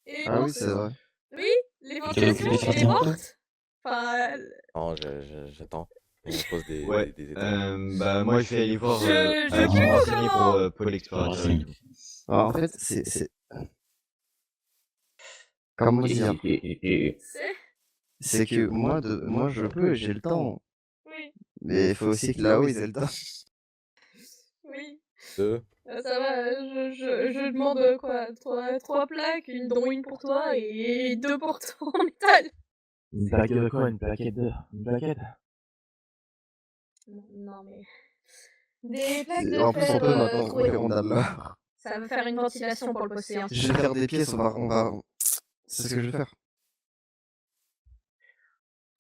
Et les Ah oui, bourses c'est aussi. vrai. Oui, les Tu l'as ventilations, occupé elle est certainement toi? morte. Enfin, Non, j'attends. On pose Ouais, des étoiles. bah moi je vais aller voir, je me tue renseigner pour comment? Pôle Je me Explorateur et renseigne. tout. Alors, en fait, c'est comment dire? C'est C'est que moi je peux, j'ai le temps, oui, mais il faut aussi que là-haut ils aient le temps. oui. Deux. Ça va, je demande, quoi? Trois plaques, une dont une pour toi et 2 pour toi en métal. Une plaquette de quoi? Une plaquette de une plaquette? Non, mais des plaques de En plus, on fer, peut maintenant, trouées. on a l'or. Ça va faire une ventilation pour le poster, hein. Je vais faire des pièces, c'est ce que je vais faire.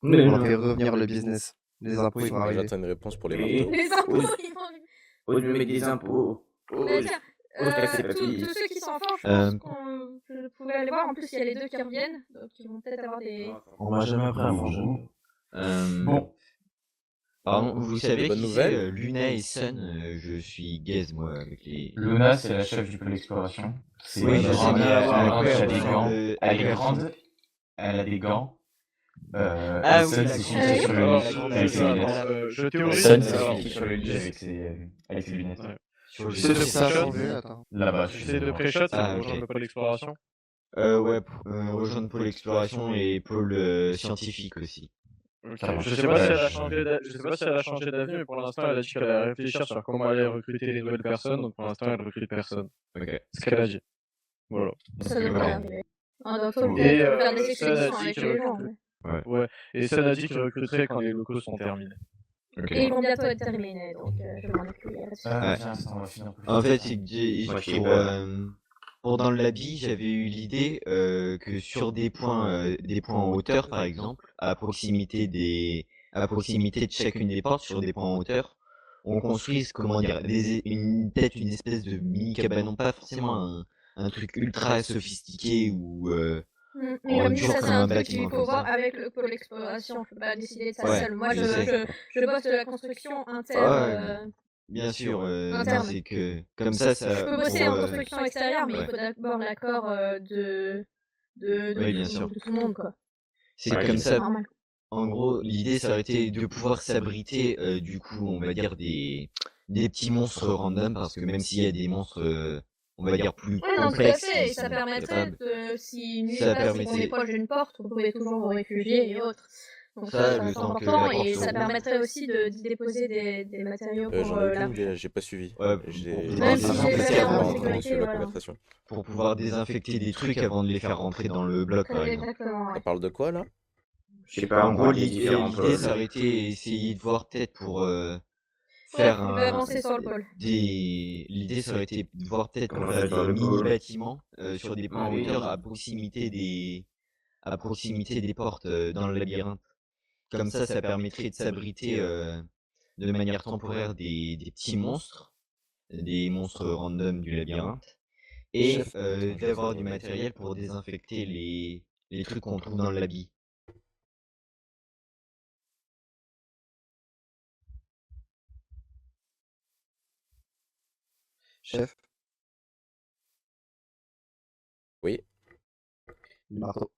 Mais On va non. faire revenir le business. Les impôts, ils vont Moi, arriver. j'attends une réponse pour les Oui. marteaux. Les impôts, Pose ils vont arriver. pose me mettre des impôts. Bah, Pose tiens, pose taxer tous papy. ceux qui s'en font, je pense Euh, qu'on je pouvais aller voir. En plus, il y a les 2 qui reviennent, donc ils vont peut-être avoir des On va jamais après à manger. Bon. pardon, vous Des savez bonnes qui c'est nouvelles? Luna et Sun? Je suis gaze moi avec les. Luna, c'est la chef du pôle exploration. C'est Oui, une je sais grande, bien. elle a des Son gants. Elle est elle son- grande, elle a des gants. Ah et oui, Sun, la c'est celui grande- qui est sur le Alors, lit grande avec ses avec lunettes. je théorise. Sun, c'est Alors, celui qui est sur le lit avec ses lunettes. ouais. sur J'essaie les. de Ça a pré-shot. changé, attends. Là-bas, J'essaie de pré-shot, c'est Ah, pour ok. rejoindre le pôle exploration. Ouais, rejoindre Pôle Exploration et Pôle Scientifique aussi. Ok. Ça marche. Je sais pas si elle a changé je sais pas si elle a changé d'avis, mais pour l'instant, elle a dit qu'elle allait réfléchir sur comment aller recruter les nouvelles personnes. Donc, pour l'instant, elle recrute personne. Ok. C'est ce qu'elle a dit. Voilà. ça devrait Ouais. arriver. Dans tous les Et, cas, je peux faire des ça, elle a expéditions dit avec qu'il les gens. recrute. Mais... Ouais. Et ça, elle a dit qu'il recruterait quand les locaux sont terminés. Ok. Et ils vont bientôt être terminés, donc je m'en occupe. Y a pas de souci. Ouais. Viens, on va finir. En fait, c'est que Moi, je suis pour, pas. pour dans le lobby, j'avais eu l'idée que sur des points en hauteur, par exemple, à proximité de chacune des portes, sur des points en hauteur, on construise, comment dire, peut-être une espèce de mini cabanon, pas forcément un truc ultra sophistiqué ou Mais comme dit, dur ça c'est comme un un truc bâtiment qu'il faut comme voir ça. avec le pôle exploration. Je peux pas décider de ça Ouais, seul. Moi, je sais. je bosse de la construction Ouais, bien sûr, non, interne. c'est que comme ça, Je peux bosser pour, en construction extérieure, mais il ouais. faut d'abord l'accord Oui, bien sûr. de tout le monde, quoi. C'est Ouais, comme je C'est ça. normal. En gros, l'idée, ça aurait été de pouvoir s'abriter, du coup, on va dire des petits monstres random, parce que même s'il y a des monstres, on va dire plus Oui, non, tout à complexes fait. qui Et ça sont permettrait capables, si une nuit ça passe et qu'on est permettrait, proche d'une porte, vous pouvez toujours vous réfugier et autres. Donc ça, ça le reste temps que important la porte et se ça rouvre. permettrait aussi d'y déposer des matériaux pour J'en ai la aucune prochaine. idée, j'ai pas suivi. Ouais, pour J'ai pouvoir Même si j'ai j'étais fait désinfecter en pas avant, entendu sécurité, suivre la voilà. conversation. pour pouvoir désinfecter des trucs avant de les faire rentrer dans le bloc, par exemple. Exactement, Ça ouais. parle de quoi, là? Je sais pas, En on gros, parle des différents l'idée, pôles. ça aurait été essayer de voir peut-être pour Ouais, faire je vais avancer sur le pôle. l'idée, ça aurait été de voir peut-être pour Comment ça faire se parle des de mini pôle? bâtiments sur des points en Oui. hauteur à proximité des portes dans le labyrinthe. Comme ça permettrait de s'abriter de manière temporaire des petits monstres, des monstres random du labyrinthe, et Chef, d'avoir du matériel pour désinfecter les trucs qu'on trouve dans le labi. chef, Oui, le marteau.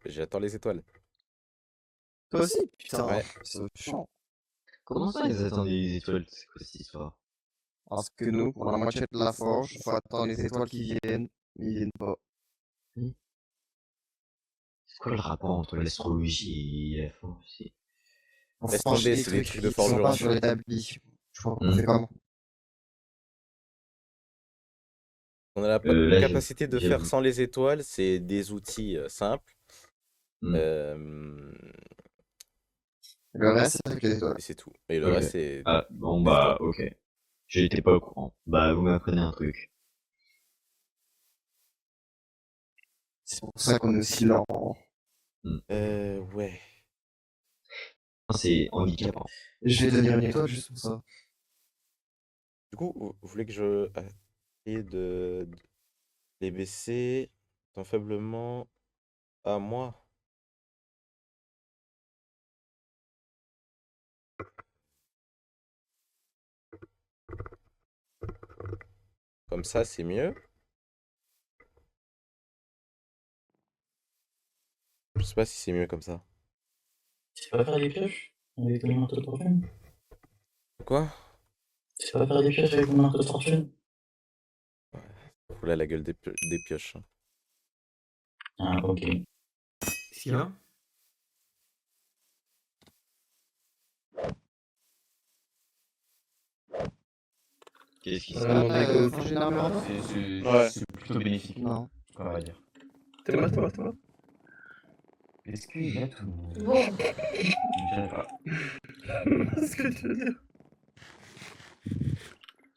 j'attends les étoiles. Toi aussi, putain, Ouais. c'est chiant. Comment ça, ils attendaient les étoiles? C'est quoi cette histoire? Parce que nous, pour la moitié de la forge, faut attendre les étoiles qui viennent, mais ils viennent pas. C'est quoi le rapport entre l'astrologie et la forge? On Laisse forge tomber, des c'est des trucs trucs de qui sont pas forgeron. sur l'établi. Je vois, on fait comment? On a la Là, capacité de faire j'avoue. sans les étoiles, c'est des outils simples. Hmm. Le reste, c'est avec les étoiles. Et c'est tout. Et le Ok. reste, c'est Ah, bon, des bah, étoiles. ok. J'étais pas au courant. Bah, vous m'apprenez un truc. C'est pour ça qu'on est aussi lent. Ouais. C'est handicapant. Je vais devenir une étoile juste pour ça. Du coup, vous voulez que je essaye de les baisser sensiblement à moi? Comme ça, c'est mieux. Je sais pas si c'est mieux comme ça. Tu sais pas faire des pioches avec ton marteau de fortune? Quoi? Tu sais pas faire des pioches avec ton marteau de fortune? Faut là la gueule des pioches. Hein. Ah, ok. Qu'est-ce qu'il y a? Qu'est-ce qui se Vraiment passe? dégueu. Changer une armure avant Ouais. C'est plutôt bénéfique, Non. on va dire. T'es moi. Est-ce qu'il y a tout? Bon, Je dirais pas. Qu'est-ce que tu veux dire?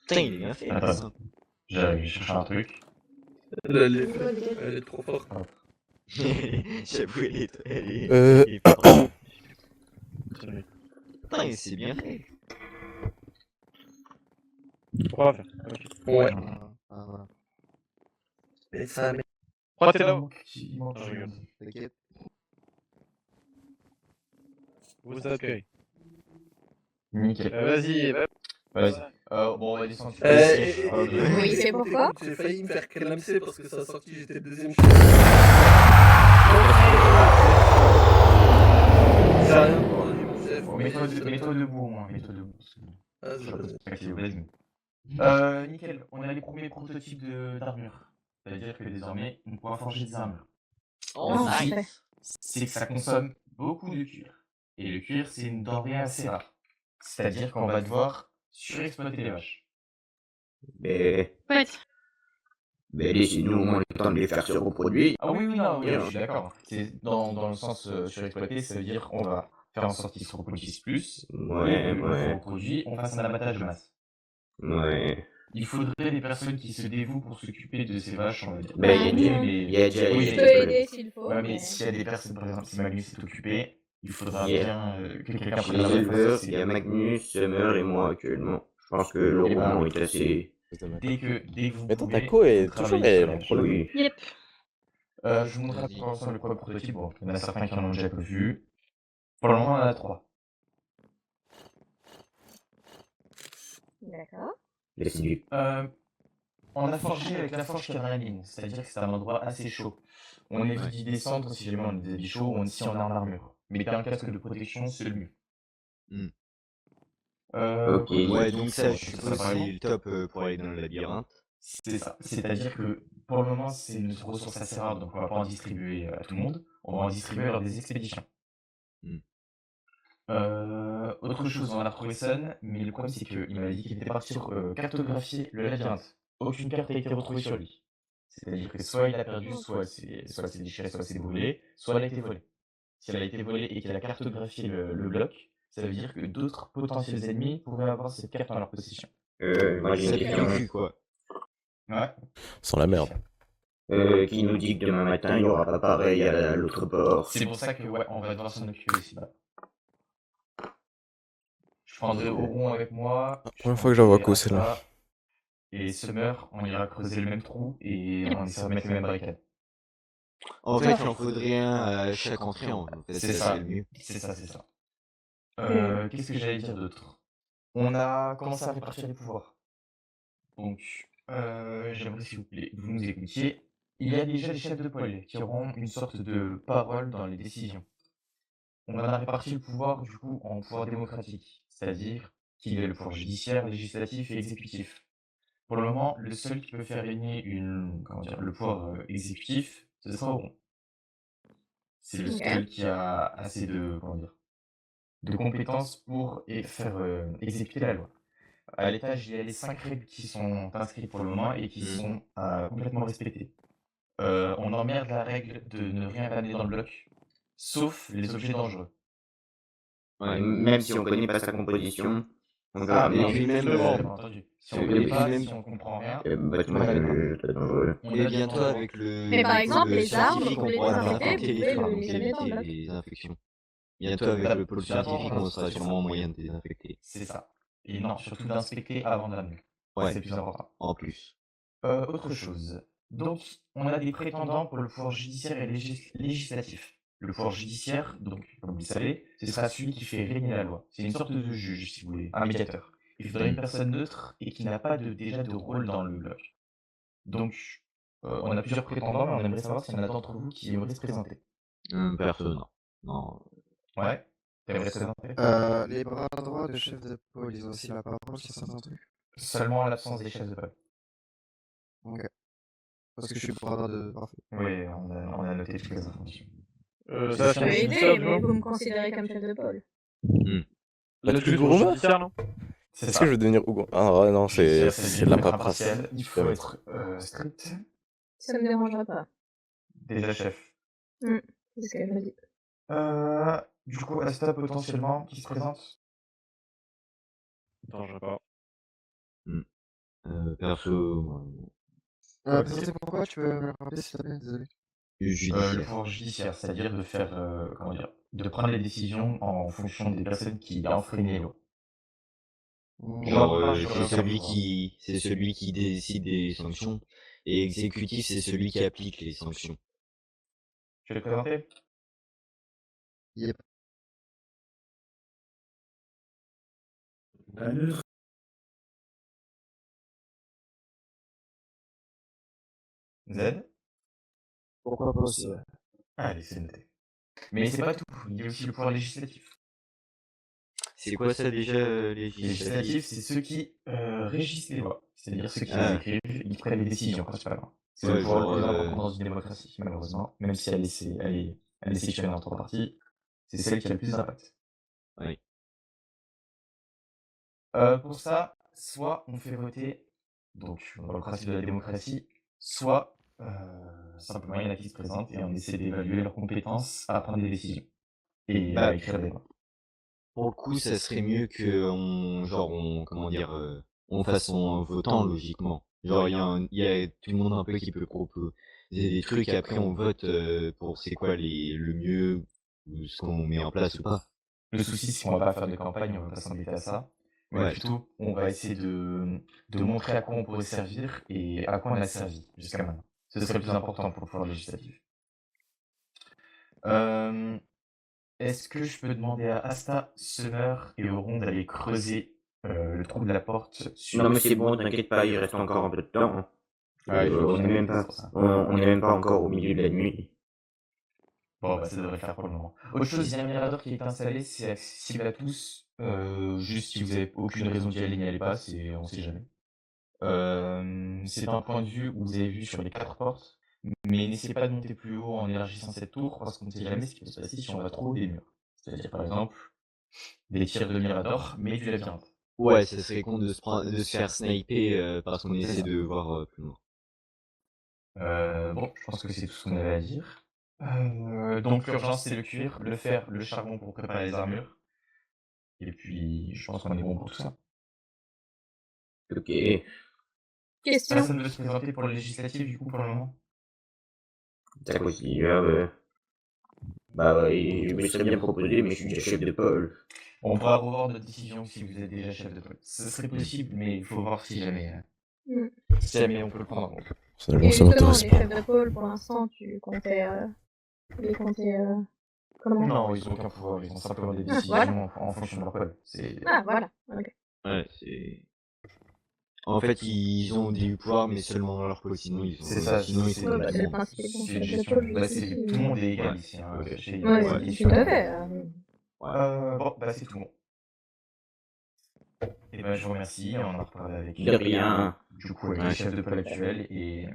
Putain, il est bien fait. Attends. ça. J'arrive chercher un truc. Elle est trop forte. J'avoue, elle est. Euh. elle est forte. Putain, il c'est bien fait. On va faire. Ok. Ouais. Ah, voilà. Et ça, mais. Oh, t'es là-haut. Il manque Ah, je regarde. T'inquiète. Vous accueille. Nickel. Vas-y, Vas-y. Bon, on va descendre sur oui, c'est pourquoi? J'ai failli me faire clamser parce que ça a sorti, j'étais le deuxième chef. J'ai rien pour mon chef. Mets-toi debout au moins, mets-toi debout. Ah, Nickel, on a les premiers prototypes d'armure. C'est-à-dire que désormais, on pourra forger des armures. Oh, Ensuite, parfait. c'est que ça consomme beaucoup de cuir. Et le cuir, c'est une denrée assez rare. C'est-à-dire qu'on va devoir surexploiter les vaches. Mais Ouais. laissez-nous au moins le temps de les faire se reproduire. Ah oui, non, oui, je suis d'accord. C'est dans le sens surexploiter, ça veut dire qu'on va faire en sorte qu'ils se reproduisent plus. Ouais, et que, ouais. se reproduit, on fasse un abattage de masse. Ouais. Il faudrait des personnes qui se dévouent pour s'occuper de ces vaches, on va dire. Ben, il y a déjà Oui, Je mais- peux aider s'il faut. Ouais, mais mais- s'il y a des personnes, par exemple, si Magnus est occupé, il faudra Yeah. bien que quelqu'un Chez les éleveurs, il y a Magnus, Summer et moi actuellement. Je pense que le roman est assez... Dès que vous Mais attends, pouvez, Taco est vous toujours travaillez sur en la problème. Oui. Yep. Je vous montrerai pour l'instant le premier prototype. Bon, il y en a certains qui en ont déjà vu. Pour le moment, on en a 3. D'accord. Laissez-lui. On a forgé avec la forge qui est dans la mine, c'est-à-dire que c'est un endroit assez chaud. On évite d'y descendre si jamais on est chaud ou si on est en armure. Mais un casque de protection, c'est le mieux. Hmm. Ok. Ouais, donc ça, je ça suppose, va c'est le top pour aller dans le labyrinthe. C'est ça. C'est-à-dire que pour le moment, c'est une ressource assez rare, donc on va pas en distribuer à tout le monde. On va en distribuer lors des expéditions. Hmm. Autre chose, on en a retrouvé Sun, mais le problème c'est qu'il m'a dit qu'il était parti cartographier le labyrinthe. Aucune carte a été retrouvée sur lui. C'est-à-dire que soit il a perdu, soit elle s'est déchirée, soit elle s'est brûlée, soit elle a été volée. Si elle a été volée et qu'elle a cartographié le bloc, ça veut dire que d'autres potentiels ennemis pourraient avoir cette carte en leur possession. Moi j'ai Ça une pue question. le cul, quoi. Ouais. Sans la merde. Qui nous dit que demain matin, il n'y aura pas pareil à l'autre port. C'est pour ça que ouais, on va devoir s'en occuper aussi. Là. Je prendrai Auron avec moi. Première fois que j'en vois prendrai Ko, celle-là. Asa, et Summer, on ira creuser le même trou et on essaiera de mettre les mêmes barricades. En fait, il en faudrait un à chaque entrée, en fait, C'est ça. serait le mieux. C'est ça. Qu'est-ce que j'allais dire d'autre? On a commencé à répartir les pouvoirs. Donc, j'aimerais s'il vous plaît, vous nous écoutiez. Il y a déjà les chefs de pôle qui auront une sorte de parole dans les décisions. On en a réparti le pouvoir, du coup, en pouvoir démocratique, c'est-à-dire qu'il y a le pouvoir judiciaire, législatif et exécutif. Pour le moment, le seul qui peut faire régner le pouvoir exécutif, ce sera Auron. C'est le seul qui a assez de compétences pour faire exécuter la loi. À l'étage, il y a les 5 règles qui sont inscrites pour le moment et qui sont complètement respectées. On emmerde la règle de ne rien ramener dans le bloc, sauf les objets dangereux. Ouais. Même si on connaît pas sa composition, on verra mais bien. puis même, bien entendu. Si on et connaît puis pas, même- si on comprend rien, Bâtiment très dangereux. on Et a bientôt, bien avec le. Mais par exemple, le les armes, scientifique, vous on pouvez pourra les inventer infecter, vous pouvez trucs les pour jamais dans le éviter bloc. les infections. Bientôt, avec le pôle scientifique, on sera sûrement moyen de les infecter. c'est ça. Et non, surtout d'inspecter avant de l'amener. Ouais. C'est le plus important. En plus. Autre chose. Donc, on a des prétendants pour le pouvoir judiciaire et législatif. Le pouvoir judiciaire, donc, comme vous le savez, ce sera celui qui fait régner la loi. C'est une sorte de juge, si vous voulez, un médiateur. Il faudrait une personne neutre et qui n'a pas déjà de rôle dans le bloc. Donc, on a plusieurs prétendants, mais on aimerait savoir s'il y en a d'entre vous qui aimeraient se présenter. Perso, non. Non. Ouais. T'aimerais te présenter? Les bras droits de chef de pôle, ils ont aussi la parole sur certains trucs. Seulement à l'absence des chefs de pôle. Ok. Parce que je suis le bras droit de... Parfait. Oui, on a noté toutes les informations. C'est Je la peux chambre aider, judiciaire, du mais coup. vous me considérez comme chef de pôle. Bah, Le tu veux bureau Gourma judiciaire, non? C'est Est-ce ça. que je vais devenir Ougon? Ah ouais, non, Judiciaire, c'est de la être paperasse. impartial, il faut être strict. Ça me dérangera pas. Déjà chef. C'est ce qu'elle m'a dit. Du coup, Asta potentiellement, qui se présente? Attends, je sais pas. Perso, Présenter pourquoi, tu peux me le rappeler s'il te plaît, désolé. Le judiciaire. pouvoir judiciaire, c'est-à-dire de faire, comment dire, de prendre les décisions en fonction des personnes qui enfreignent les lois. Genre, je c'est celui qui décide des sanctions, et exécutif, c'est celui qui applique les sanctions. Tu veux le présenter? Yep. Z? Pourquoi pas aussi, ouais. Allez, c'est noté. Mais c'est pas tout, il y a aussi le pouvoir législatif. C'est quoi ça déjà, Les législatifs, c'est ceux qui régissent les lois, c'est-à-dire ceux qui les écrivent, ils prennent les décisions principalement. C'est le pouvoir le plus important dans une démocratie, malheureusement, même si elle est sectionnée en 3 parties, c'est celle qui a le plus d'impact. Oui. Pour ça, soit on fait voter, donc dans le principe de la démocratie, soit simplement il y en a qui se présentent et on essaie d'évaluer leurs compétences à prendre des décisions et à écrire des lois. Pour le coup, ça serait mieux que on fasse en votant logiquement. Genre, il y a tout le monde un peu qui peut proposer des trucs et après on vote pour c'est quoi le mieux, ou ce qu'on met en place ou pas. Le souci, c'est qu'on va pas faire de campagne, on va pas s'embêter à ça. Mais plutôt, on va essayer de montrer à quoi on pourrait servir et à quoi on a servi jusqu'à maintenant. Ce serait le plus important pour le pouvoir législatif. Est-ce que je peux demander à Asta, Summer et Auron d'aller creuser le trou de la porte sur... Non mais c'est bon, t'inquiète pas, il reste encore un peu de temps. Hein. on n'est même pas encore au milieu de la nuit. Bon, bah ça devrait le faire pour le moment. Autre chose, il y a un mirador qui est installé, c'est accessible à tous. Juste si vous avez aucune raison d'y aller, n'y allez pas, on sait jamais. C'est un point de vue où vous avez vu sur les 4 portes, mais n'essayez pas de monter plus haut en élargissant cette tour, parce qu'on ne sait jamais ce qui peut se passer si on va trop haut des murs. C'est-à-dire par exemple, des tirs de mirador, mais du labyrinthe. Ouais, ça serait con de se faire sniper parce qu'on essaie de voir plus loin. Bon, je pense que c'est tout ce qu'on avait à dire. Donc l'urgence c'est le cuir, le fer, le charbon pour préparer les armures. Et puis je pense qu'on est bon pour tout ça. Ok. Question. Personne ne veut se présenter pour le législatif du coup pour le moment? Ça aussi, bah ouais, je me serais bien proposé, mais je suis déjà chef de pôle. On pourra revoir notre décision si vous êtes déjà chef de pôle. Ce serait possible, mais il faut voir si jamais on peut le prendre en compte. Et justement, les chefs de pôle, pour l'instant, tu comptais... comment? Non, ils ont aucun pouvoir, ils ont simplement des décisions en fonction de leur pôle. Ah, voilà, ok. Ouais, c'est... En fait, ils ont du pouvoir, mais seulement dans leur pôle, sinon ils C'est ça, sinon ils c'est sont le complètement... principe des c'est une chefs de gestion. pôle, Bah, jusqu'ici. tout le monde est égal ici. Hein, Ouais, tout à fait. Bon, bah c'est tout bon. Et ben je vous remercie, on en reparlera avec De rien. du coup avec les chefs de pôle actuels et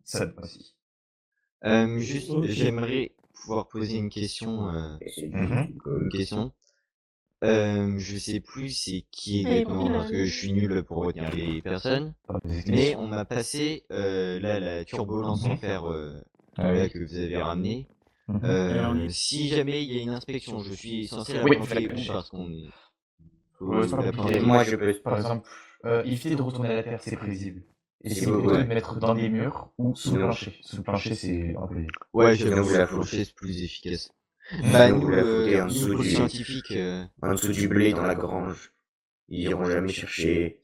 ça aussi. Juste, j'aimerais pouvoir poser une question. Je sais plus c'est qui exactement parce que je suis nul pour retenir les personnes. Mais on m'a passé là la turbulence en fer là, que vous avez ramené. Si jamais il y a une inspection, je suis censé la planter où parce qu'on est. Moi je peux. Par exemple, éviter de retourner à la terre, c'est prévisible. Essayez plutôt de mettre dans des murs ou sous le plancher. Sous le plancher, c'est un peu léger. Ouais, j'avoue que la plancher c'est plus efficace. Bah nous, en dessous niveau du scientifique, en dessous du blé dans la grange. Ils iront jamais chercher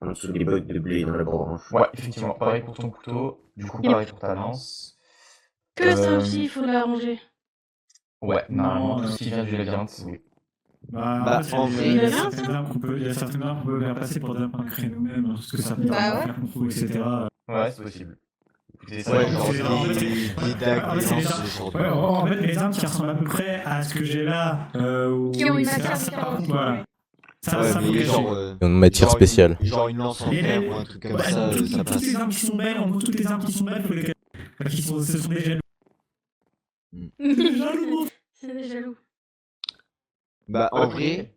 en dessous des bottes de blé dans la branche. Ouais, effectivement. Pareil pour ton couteau. Du coup, pareil pour ta lance. Que ça aussi, il faut l'arranger. Ouais, normalement, tout ce qui vient du labyrinthe, oui. Bah, en vrai, il y a certaines armes qu'on peut bien passer pour faire nous-mêmes, parce que ça peut faire qu'on trouve, etc. Ouais, c'est possible. Écoutez, ça Ouais, va, genre c'est en fait, des dagues, en des fait, c'est les lances, armes. ce genre de Ouais, trucs. en fait, les armes qui ressemblent à peu près à ce que j'ai là, Qui ont une etc. matière Ça, par différente. contre, voilà. Ouais. Ça, Ouais, ça faut mais cacher. genre, Une matière spéciale. genre une lance en Et fer les- ou un truc comme bah, ça, ça toutes passe. les armes qui sont belles, en gros, toutes les armes qui sont belles, faut les cacher. Enfin, ce sont des jaloux. Jaloux. C'est des jaloux. Bah, Ouais, en ok. vrai,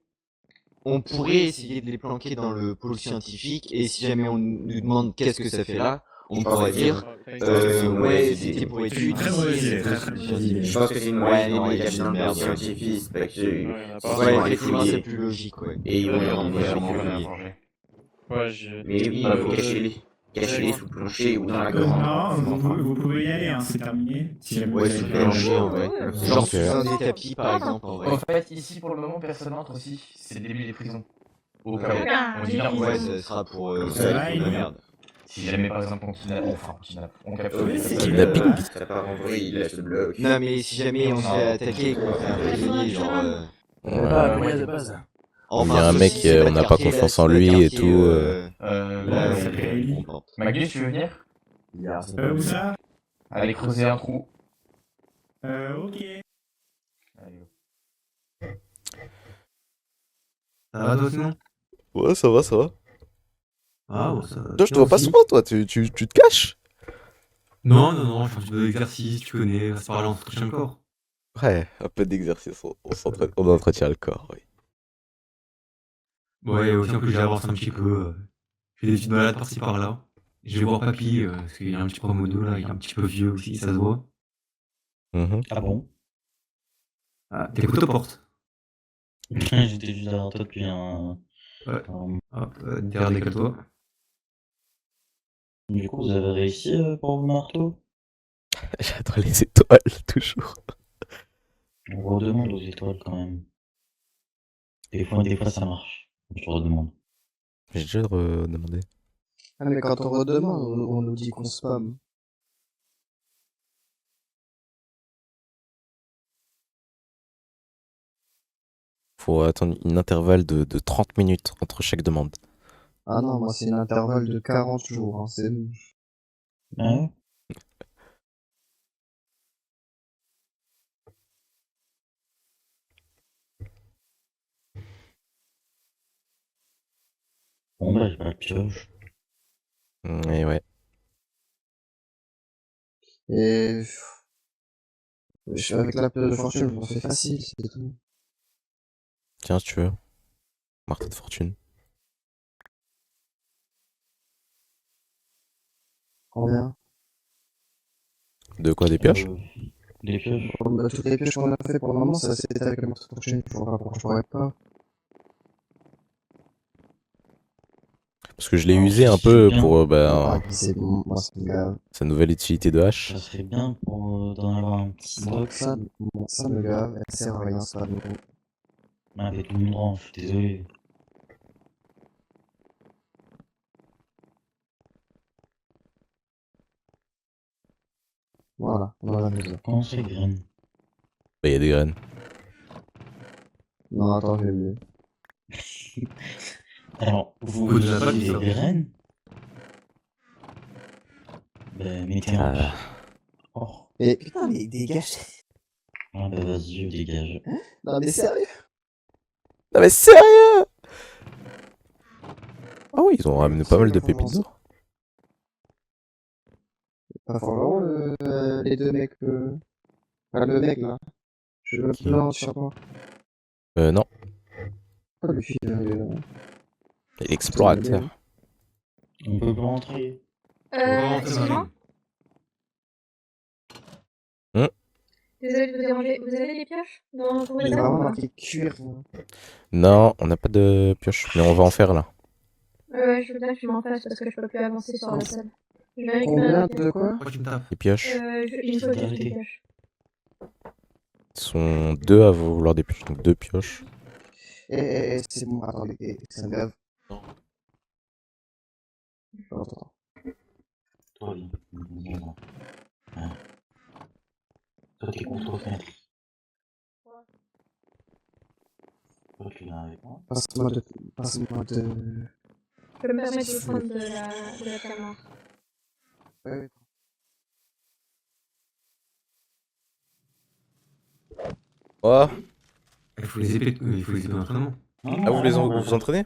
on pourrait essayer de les planquer dans le pôle scientifique, et si jamais on nous demande qu'est-ce que ça fait là, on pourrait dire, ouais, c'était pour études Très mauvaise ici, idée, c'est très tout mauvaise idée. Je pense que c'est une Ouais, mauvaise idée non, de les il y a cacher une dans le merde. pôle scientifique. Fait que Ouais, on a pas- Ouais, vont aller effectivement, fouiller. c'est plus logique, ouais. Et ils vont les Ouais, ramener ouais, avec on va eux. la changer. Ouais, j'ai. Mais oui, il faut cacher-les sous le plancher ou dans la grande. Non, vous pouvez y aller, hein, c'est terminé. Si jamais Ouais, vous sous avez le plancher, en vrai. Ouais. Genre Ok. sous un des tapis, par exemple, en En vrai. fait, ici, pour le moment, personne n'entre aussi. C'est le début des prisons. Au cas où. Ah, On dit les bien, Ouais, prisons. ça sera pour Comme ça, ça, il là, faut il de la va- merde. si jamais, par exemple, on kidnappe, on capture Oui, des c'est personnes. kidnapping. Ça part en vrille, il laisse le bloc. Non, mais si jamais on se fait attaquer et qu'on fait un réveillé, genre... Ouais. de base. Il y a un mec, on n'a pas confiance en lui et tout. Là, ça fait Ellie. on tente. Magus, tu veux venir? Où ça? Allez creuser un trou. Ok. Allez, go. Ça va toi sinon? Ouais, ça va, ça va. Ah bon, ça va. Toi, je te vois pas aussi. souvent, toi, tu te caches? Non, je fais un petit peu d'exercice, tu connais, ça parle entretien le corps. Ouais, un peu d'exercice, on entretient le corps, oui. Ouais, aussi en plus j'avance un petit peu, je fais des petites balades par-ci par-là. Je vais voir papy, parce qu'il y a un petit promodo là, il est un petit peu vieux aussi, ça se voit. Ah bon? Ah, t'écoutes aux portes. J'étais juste derrière toi depuis un... Ouais. Hop, derrière décale-toi. Du coup, vous avez réussi pour vos marteaux? J'adore les étoiles, toujours. On redemande aux étoiles quand même. Des fois ça marche. Je redemande. J'ai déjà demandé. Ah, mais quand on redemande, on nous dit qu'on spam. Faut attendre une intervalle de 30 minutes entre chaque demande. Ah non, moi c'est un intervalle de 40 jours, hein, c'est bon. Ah ouais? Bon bah j'ai pas de pioche. Et ouais. Et avec la peur de fortune, je m'en fais facile, c'est tout. Tiens, si tu veux. Marque de fortune. Combien? De quoi, des pioches? Des pioches. Bah, toutes les pioches qu'on a fait pour le moment, ça c'était avec le marteau de fortune, je vois pas pourquoi je pourrais pas. Parce que je l'ai Alors, usé ça un serait peu bien. pour Ah, c'est bon, moi ça me gave. sa nouvelle utilité de hache. Ça serait bien pour d'en avoir un petit Moi, stock. ça me gave, elle sert à rien, c'est pas de nouveau. Ah mais tout le monde range, je suis désolé. Voilà, on en a besoin. Comment c'est graines? Bah, y a des graines. Non, attends, j'ai mieux. Alors, vous Vous n'avez pas utilisez dit ça. des graines? Ben mettez un... Ah. Oh. Mais putain, mais dégage. Ah bah vas-y, je dégage. Non, mais sérieux? Non mais sérieux? Ah oui, ils ont ramené pas mal de pépites d'or. Pas fort les deux mecs. Ah, le mec là. Je veux le plan sur moi. Non, Pas lui, l'explorateur. On peut pas rentrer. Excuse-moi. Désolé de vous déranger. Vous avez des pioches dans vos J'ai réserves vraiment ou pas? marqué cuir. Non, on n'a pas de pioche, mais on va en faire là. Ouais, je veux bien que tu m'en fasses parce que je peux plus avancer sur la salle. Je vais récupérer Combien la pièce. de quoi? Pourquoi tu me tapes? Les pioches, Il faut que des pioches. ils sont deux à vouloir des pioches, donc deux pioches. C'est bon, attendez, ça me gave. Attends. Toi, viens. Viens. Ah. Toi, t'es contre-fenêtre. Toi, tu viens avec moi. Passe-moi de. Je peux me permettre de prendre de la calmar. Ouais. Oh. Il faut les épées d'entraînement. Ah, vous vous entraînez?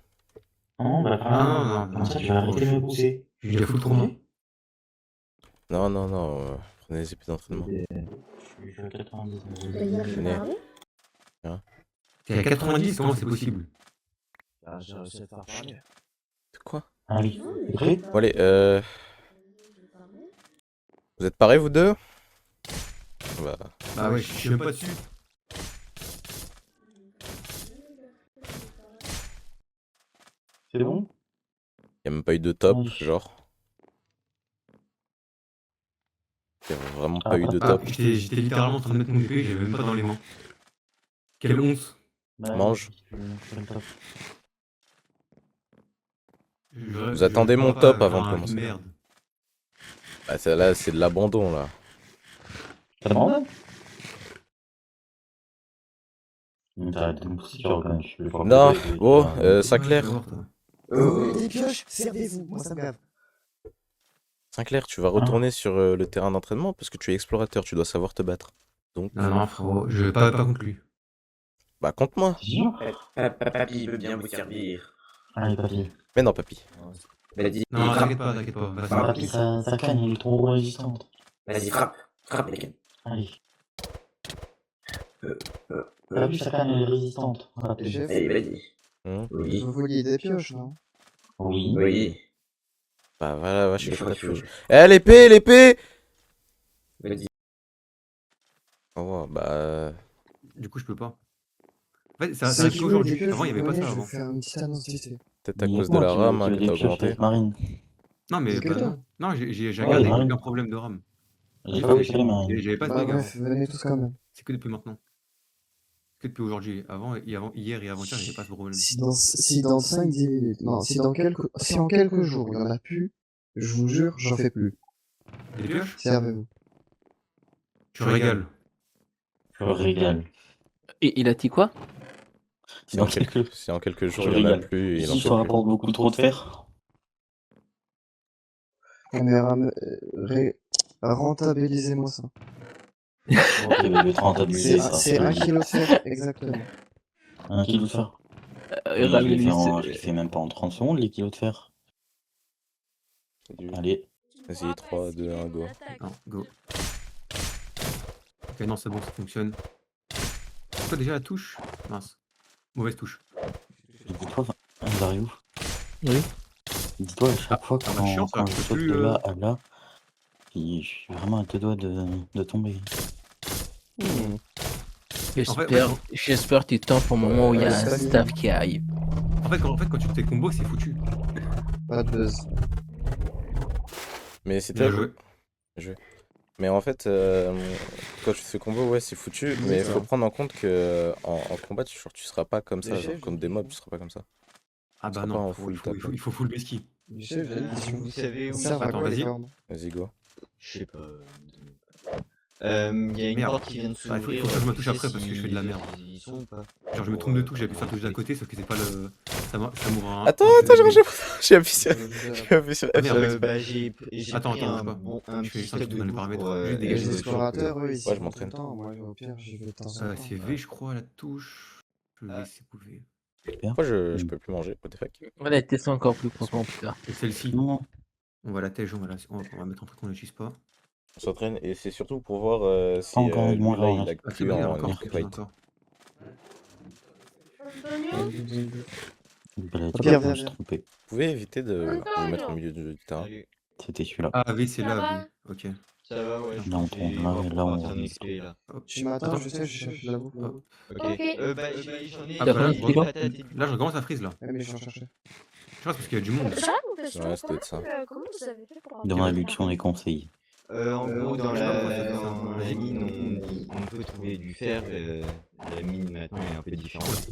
Non, bah, Non, comme ça, tu vas arrêter de me pousser. J'ai déjà foutu trop loin. Non, prenez les épées d'entraînement. Je suis à 90. Venez. Hein? T'es à 90, comment c'est possible? J'ai réussi à te faire parler. De quoi? Allez, t'es prêt? Bon, allez, vous êtes parés, vous deux? Bah... Bah ouais, je suis même pas dessus. C'est bon? Y'a même pas eu de top, Oui. genre. Y'a vraiment pas eu de top. J'étais littéralement en train de mettre mon épée, j'avais même pas dans les mains. Quelle honte. Bah, Mange. je fais le top. Vous attendez mon top avant de commencer. Merde. Bah là, c'est de l'abandon, là. T'abandonnes? T'arrêtes de me pousser, tu reconnais. Je suis plus fort que Non, toi, et bon, tu Sinclair. Des pioches, servez-vous, moi ça me gave. Sinclair, tu vas retourner sur le terrain d'entraînement parce que tu es explorateur, tu dois savoir te battre. Donc... Non, frérot, je vais pas contre lui. Bah, contre-moi. Papy veut bien vous servir. Allez, papy. Mais non, papy. Vas-y, Non, frappe. t'inquiète pas. Papy, sa canne, elle est trop résistante. Vas-y, frappe. Frappe, les cannes. Allez. Papy, sa canne, elle est résistante. Rapide. Chef, Allez, vas-y. Oui. vous vouliez des pioches, non? Oui. Oui. Bah, voilà, va chez Des les fois, pioches. Eh, l'épée! Vas-y. Oh, bah... Du coup, je peux pas. En fait, ça Ceux a qui changé veulent aujourd'hui. des pioches, Avant, il y avait pas venez, ça je avant. vais faire une petite annonce d'essai. Peut-être à Il y a cause que de moi la qui RAM veux hein, qui des t'a pioches augmenté. marine. Non, mais C'est que toi. non, j'ai Ouais, regardé marine. aucun problème de RAM. J'ai pas pris marine. J'avais pas de Bah bug avant. bref, venez tous quand même. C'est que depuis maintenant. Que depuis aujourd'hui. Hier et avant-hier, j'avais pas ce problème. Si dans 5-10 minutes, non, si en quelques jours, il y en a plus, je vous jure, j'en fais plus. Des pioches? Servez-vous. Tu régales. Je régale. Et il a dit quoi? Si en quelques jours, Je il y en a régale. plus, il en Si faut ça plus. rapporte beaucoup trop de fer. Rentabilisez-moi ça. Ok, bah, je vais te rentabiliser ça. C'est 1 kilo de fer, exactement. 1 kilo de fer. Je les fais même pas en 30 secondes, les kilos de fer. Allez. Vas-y, 3, 2, 1, go. Non, go. Ok, non, c'est bon, ça fonctionne. C'est quoi déjà la touche? Mince. Mauvaise touche. Dis-toi, Dario. Oui. Dis-toi, à chaque fois bah, chiant, ça, quand je je peux saute plus, de là à là, je suis vraiment à deux doigts de tomber. J'espère que tu tempes au moment où il y a un staff qui arrive. En fait, quand tu fais tes combos, c'est foutu. Pas de buzz. Mais c'est Bien terrible. Mais en fait, quand tu fais combo, ouais, c'est foutu. Mais il faut prendre en compte que en combat, tu seras pas comme ça. Genre, contre des mobs, tu seras pas comme ça. Ah Tu bah seras pas non, en full top. il faut full besky. Chef, j'ai une question. Vous savez où Ça va Attends, quoi, les vas-y. cornes? Vas-y, go. Je sais pas. Il y a une Merde. porte qui vient de Ah, s'ouvrir. il faut que je me touche après parce que je fais de la merde. Ils sont ou pas? Genre, je me trompe de touche, j'appuie sur la touche d'à côté, sauf que c'est pas le. Ça m'ouvre un. Attends, j'ai appuyé sur Ah, merde, Bah, j'ai Attends, pris attends, un, bouge pas. bon, un Je fais petit ça step dans de les bouffe paramètres. pour, Juste Les dégager le explorateurs, eux, ils Ouais, sont je m'entraîne. contents. Moi, au pire, j'y vais de temps en temps. C'est V, je crois, la touche. Je vais essayer de bouger. Pourquoi je peux plus manger? What the fuck? On va tester encore plus profond plus tard. Et celle-ci, Non. on va la tège, on va mettre un truc qu'on n'utilise pas. On s'entraîne et c'est surtout pour voir si encore lui, moins là, long, il a hein. Ah, c'est plus bon, il y a en encore, Earth il y a Fight. encore. Pierre, Je me viens. suis trompé. Vous pouvez éviter de vous mettre au milieu du terrain. Salut. C'était celui-là. Ah, V, c'est là, V. Ok. Ça va, ouais. Là, on tourne. Là, on un XP là. Tu m'attends, je sais, je cherche de la bouffe. Hop. Ok. Bah, j'en ai. Ah, bah, là, j'ai des patates et du là, je recommence à freeze là. Ouais, mais je suis en chercher. Je pense parce qu'il y a du monde. Ouais, ça doit être ça. Comment vous avez fait pour Dans la lutte, des conseils. En gros, dans je sais pas pourquoi la mine, on peut trouver du fer. La mine maintenant est un peu différente.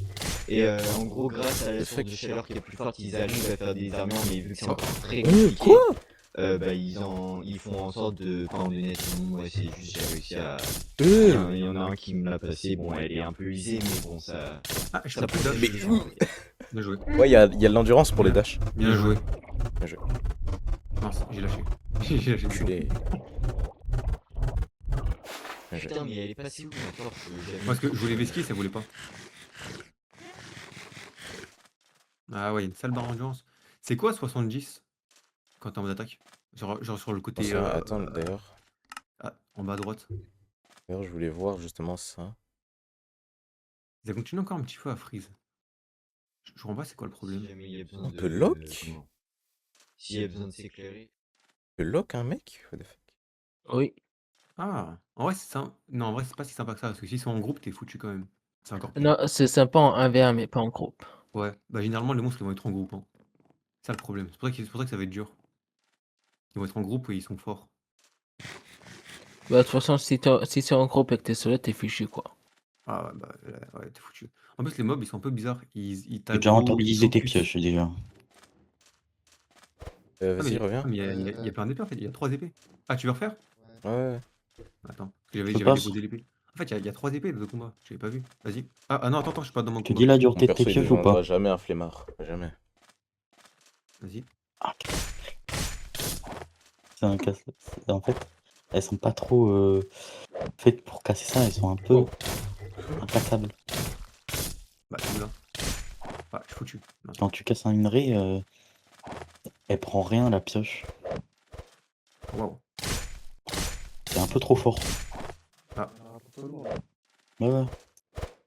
Et en gros, grâce à la source de chaleur qui est plus forte, ils arrivent à faire des armures, mais vu que c'est encore très compliqué, Quoi? bah ils font en sorte de pas en donner à tout le monde. Moi, c'est juste j'ai réussi à. Euh. Il y en a un qui me l'a passé. Bon, elle est un peu usée, mais bon, ça. Ah, je Ça tape plus dash. protège. Bien joué. Ouais, il y a de l'endurance pour les dashs. Bien joué. Bien joué. Mince, j'ai lâché. J'ai lâché. Enculé. Putain, mais elle est passée où ma torche? Parce que je voulais vesquiller, ça voulait pas. Ah ouais, il y a une sale barre d'endurance. C'est quoi 70 quand t'es en mode attaque? Genre sur le côté. Attends, d'ailleurs. Ah, en bas à droite. D'ailleurs, je voulais voir justement ça. Ça continue encore un petit peu à freeze. Je comprends pas c'est quoi le problème. Si jamais il y a besoin On de... peut lock? comment S'il y a besoin de s'éclairer. On peut lock un mec? What the fuck? Oui. Ah, en vrai c'est ça. Non, en vrai c'est pas si sympa que ça, parce que s'ils sont en groupe, t'es foutu quand même. C'est encore pire. Non, c'est sympa en 1v1, mais pas en groupe. Ouais, bah généralement les monstres ils vont être en groupe. Hein. C'est ça le problème. C'est pour ça que ça va être dur. Ils vont être en groupe et ils sont forts. Bah, de toute façon, si c'est en groupe et que t'es seul, t'es fichu, quoi. Ah ouais, bah ouais, t'es foutu. En plus les mobs ils sont un peu bizarres. Ils J'ai déjà t'aggro, ils rentabilisé tes focus. pioches déjà. Vas-y, reviens. Mais il y a plein d'épées en fait, il y a 3 épées. Ah, tu veux refaire? Ouais. Attends, parce que j'avais Je j'avais passe. déposé l'épée. En fait, il y a 3 épées de combat, j'avais pas vu. Vas-y. Ah non, attends, je suis pas dans mon Je te combat. dis la Mon dureté de perso, tes il pioches ou deviendra pas? jamais un flemmard. Jamais. Vas-y. C'est un casse. En fait, elles sont pas trop faites pour casser ça, elles sont un peu incassables. Bah, celui-là. Ah, je suis foutu. Non. Quand tu casses une raie, elle prend rien la pioche. Waouh. C'est un peu trop fort. Ah. Ouais,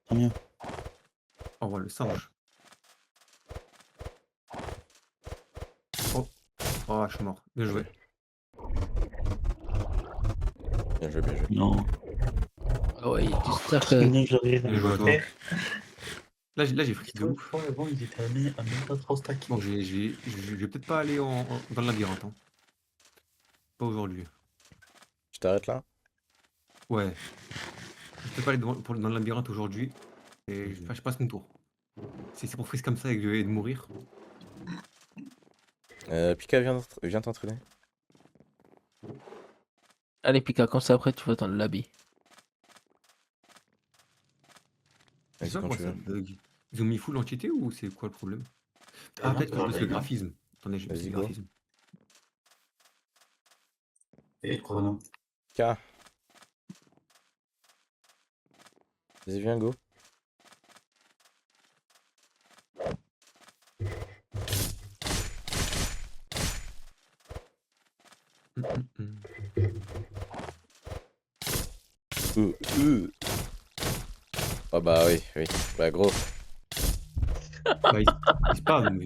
tant mieux. Oh, ouais, le singe. Oh, je suis mort. Bien joué. Bien joué, bien joué. Non. Ah ouais, tu sais Bien joué, Bien joué à toi. Là, j'ai freeze de ouf. Avant, il était à même pas trop stack. Bon, je vais peut-être pas aller dans le labyrinthe. Hein. Pas aujourd'hui. Je t'arrête là? Ouais. Je peux pas aller dans le labyrinthe aujourd'hui. Et je passe mon tour. Si c'est pour freeze comme ça et que je vais mourir. Pika, viens t'entraîner. Allez, Pika, quand c'est après, tu vas dans le lobby. C'est ça quand quoi tu ça veux. bug. Ils ont mis full entité ou c'est quoi le problème? Ah, peut-être que c'est le graphisme. Attendez, je vais Vas-y, le go. graphisme. Et chrono. K. Vas-y, viens, go. Ah bah oui. Bah gros. Bah, il se parle, mais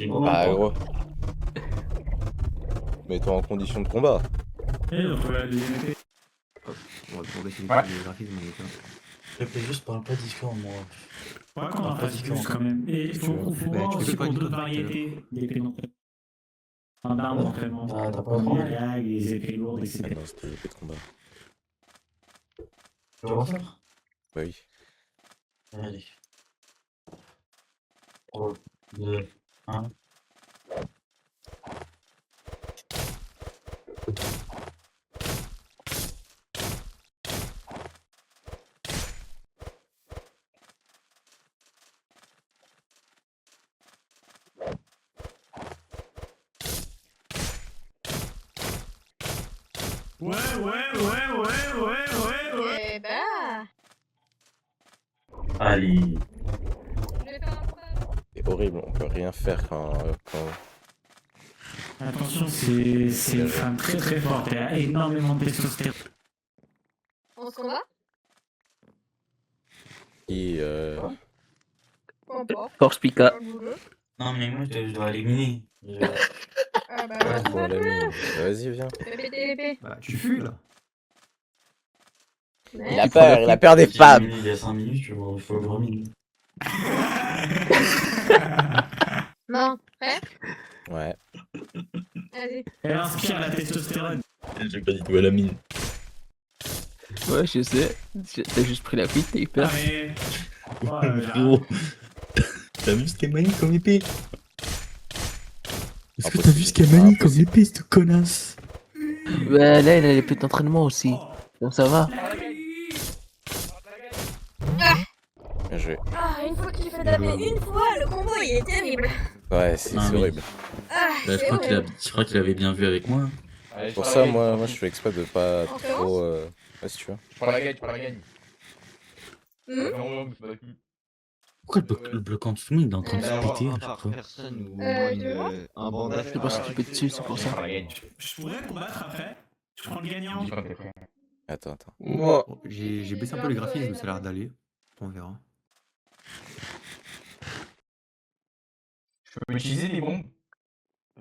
Bah gros. Mets-toi en condition de combat. Hop, on va demander si le graphisme est là. Je fais juste parle pas différent, moi. Ouais, qu'on en fasse plus quand même. Et il faut voir aussi pour d'autres variétés d'épées d'entraînement. En armes d'entraînement. Ah, t'as pas Comme compris. les dagues, les épées lourdes, etc. Non, c'était l'épée de combat. Tu vas refaire? Bah oui. Allez. 3, 2, 1. Ouais. Eh bah. Allez. C'est horrible, on peut rien faire quand... Attention, c'est une femme très très forte. Elle a énormément de testostérone. On se combat? Et Force Pika. Non, mais moi, je dois éliminer. Ah bah, Ouais, bon, l'ami. Vas-y, viens. fais péter l'épée. Bah, tu fuis là. Ouais. Il a peur des femmes. Il y a 5 minutes, tu vois, il faut le reminer. Non, prêt? Ouais. Vas-y. Elle inspire la testostérone. J'ai pas dit tout à la mine. Ouais, je sais. T'as juste pris la fuite, t'as eu Ah peur. mais... Gros, t'as vu ce qu'elle manie comme épée? Est-ce que t'as vu ce qu'elle manie comme épée, cette connasse? Bah là, il a l'épée d'entraînement aussi. Donc ça va. Bien joué. Ah, une fois qu'il fait taper une fois, le combo il est terrible. Ouais, c'est Ah oui. horrible. Ah, Bah, c'est horrible. je crois qu'il avait bien vu avec moi. Allez, Pour je ça, prends la moi, gagne, je fais exprès de pas On trop. Ouais, si tu veux. Je prends la gagne, je prends la gagne. Hmm Pourquoi le bloc en dessous, il est en train de se D'avoir péter un à par chaque fois? personne ou au Tu moins veux voir un bandage. Je sais pas si tu peux dessus, c'est pour Je ça. prends la gagne. Je pourrais combattre après. Je prends le gagnant. Dis quand t'es prêt. Attends. Moi, Bon, j'ai baissé un peu les graphismes, ça a l'air d'aller. On verra. Je peux utiliser des bombes.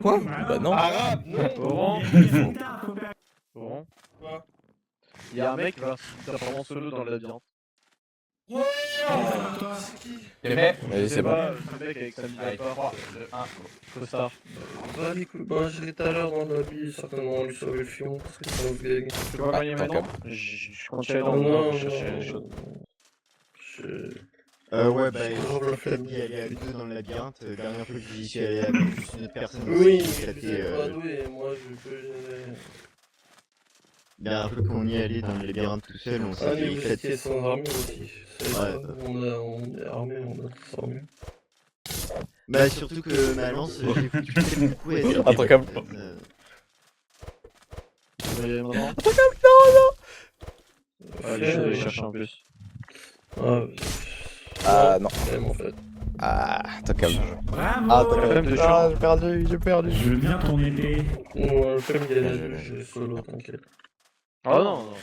quoi? Bah non. Arabe, non. Laurent, Laurent. Laurent, Quoi? il y a un mec qui va vraiment solo dans le labyrinthe. T'es prêt? Vas-y, c'est bon. Le mec avec sa mise à Allez, part, 3, 2, 1, costard. Bah, écoute, bah, j'irai tout à l'heure dans le lobby, certainement lui sauver le fion, parce que c'est un gang. Tu sais pas quand il est tant maintenant? qu'à- Je continue dans Non, le non, pour chercher les choses. Ouais, bah, toujours le je fait. suis aller à deux dans le labyrinthe. Dernière fois que j'y suis allé avec juste une autre personne. Oui, mais c'était, je sais pas doué, moi je peux gérer. Dernière fois qu'on y allait dans le labyrinthe tout seul, on Ah, s'est mais fait vous éclater. étiez sans armure aussi. Ouais. On est armé, on a tous armure. Bah, surtout que ma lance, j'ai foutu quelques coups et elle Attends, calme. Allez, je vais chercher en plus. Ah non. En fait. Ah, t'as calme. Bravo. J'ai perdu. Je veux bien ton épée. Ouais, comme il y a j'ai solo, t'inquiète. Oh non, non.